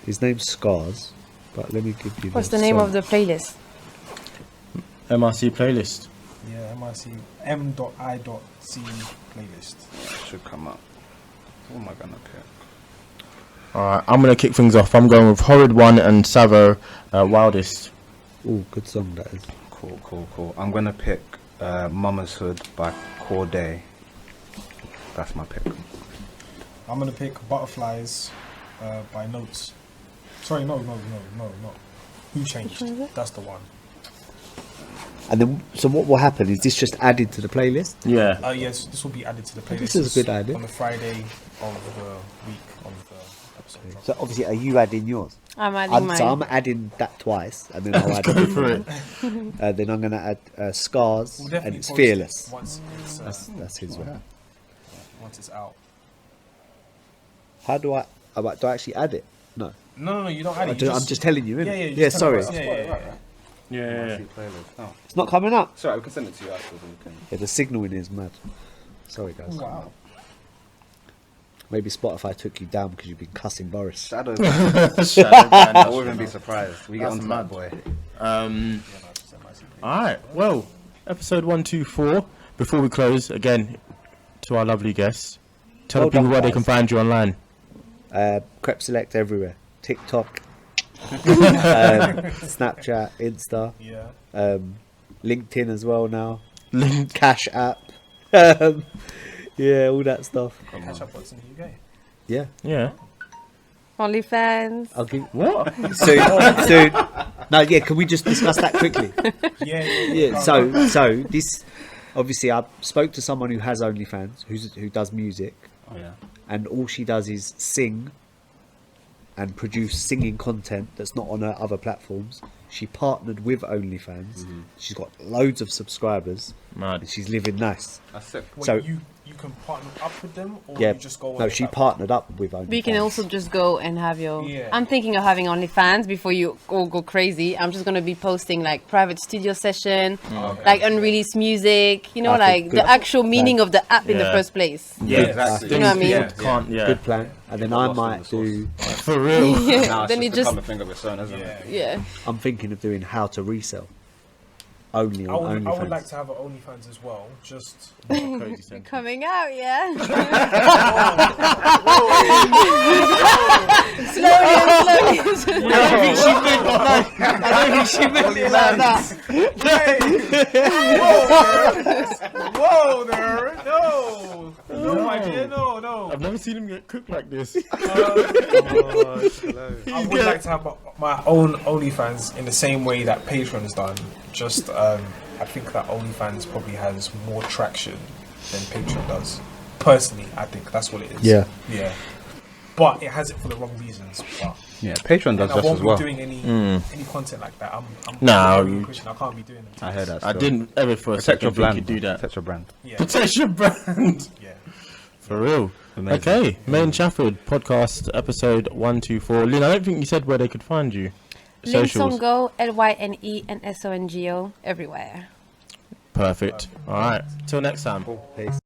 His name's Scars. But let me give you
What's the name
song.
of the playlist?
MRC playlist.
Yeah, M.I.C. M.I.C. playlist.
should come up. What am I gonna pick?
Alright, I'm going to kick things off. I'm going with Horrid One and Savo, Wildest.
Oh, good song that is.
Cool. I'm gonna pick Mama's Hood by Corday. That's my pick.
I'm gonna pick Butterflies by Notes. Sorry, no. Who changed? That's the one.
And then, so what will happen is this just added to the playlist?
Yeah.
Yes, this will be added to the playlist.
This is a good idea.
On the Friday of the week of the episode.
So obviously, are you adding yours?
I'm adding mine.
So I'm adding that twice, and then I'll add it for it. Then I'm going to add Scars,
We'll
and
definitely
it's
post
Fearless.
it once it's,
That's his one.
once it's out.
How do I actually add it? No.
No, you don't add it.
I'm just telling you, innit?
Yeah, you
Yeah,
just tell
sorry.
us. Yeah.
Yeah.
Playlist. Oh,
It's not coming up.
sorry, we can send it to you afterwards. And we can...
Yeah, the signaling is mad. Sorry, guys.
Wow.
Maybe Spotify took you down because you've been cussing Boris.
Shadow. I
Shadow
wouldn't be surprised. We get
That's
onto
mad.
that boy.
Alright, well, episode 124. Before we close, again, to our lovely guests, tell
Well
the people
done,
where they
guys.
can find you online.
Crep Select everywhere. TikTok, Snapchat, Insta,
Yeah.
LinkedIn as well now.
Link.
Cash App. Yeah, all that stuff.
Catch up what's in the UK.
Yeah.
Yeah.
OnlyFans.
I'll give
What?
soon. No, yeah. Can we just discuss that quickly? Yeah. So this, obviously, I spoke to someone who has OnlyFans, who does music,
Oh yeah.
and all she does is sing and produce singing content that's not on her other platforms. She partnered with OnlyFans. She's got loads of subscribers,
Mad.
and she's living nice.
That's sick.
Wait,
So-
you can partner up with them, or
Yeah.
you just go on
No,
the
she
platform?
partnered up with OnlyFans.
But you can also just go and have your.
Yeah.
I'm thinking of having OnlyFans before you all go crazy. I'm just gonna be posting like private studio session, like unreleased music. You know,
I think
like
good
the actual meaning of the app in the
Yeah.
first place.
Yeah,
exactly.
You know what I mean?
Yeah,
Can't, yeah.
Good plan. And then I
Lost in
might
the sauce.
do.
For real.
Now it's
Then you
just
just
become a thing of its own, isn't it?
yeah.
I'm thinking of doing how to resell. Only
I
on
would
OnlyFans.
like to have an OnlyFans as well. Just
Crazy sentence.
Coming out, yeah. slowly.
I don't think she meant it like that.
whoa there, no idea, no.
I've never seen him get cooked like this.
I would like to have my own OnlyFans in the same way that Patreon's done. Just I think that OnlyFans probably has more traction than Patreon does. Personally, I think that's what it is.
Yeah.
But it has it for the wrong reasons. But
Yeah, Patreon does
I
just
won't
as well.
be doing any content like that. I'm
No,
very
you-
Christian. I can't be doing it.
I heard that.
I
still.
didn't ever for a
Protect your
second think
brand.
you'd do that.
Protect your brand.
Yeah,
Protect your brand.
yeah.
For real.
Amazing.
Okay, Made in Chafford podcast episode 124. Lynn, I don't think you said where they could find you. Socials.
Lynsongo, LYNE and SONGO everywhere.
Perfect. All right. Till next time.
Peace.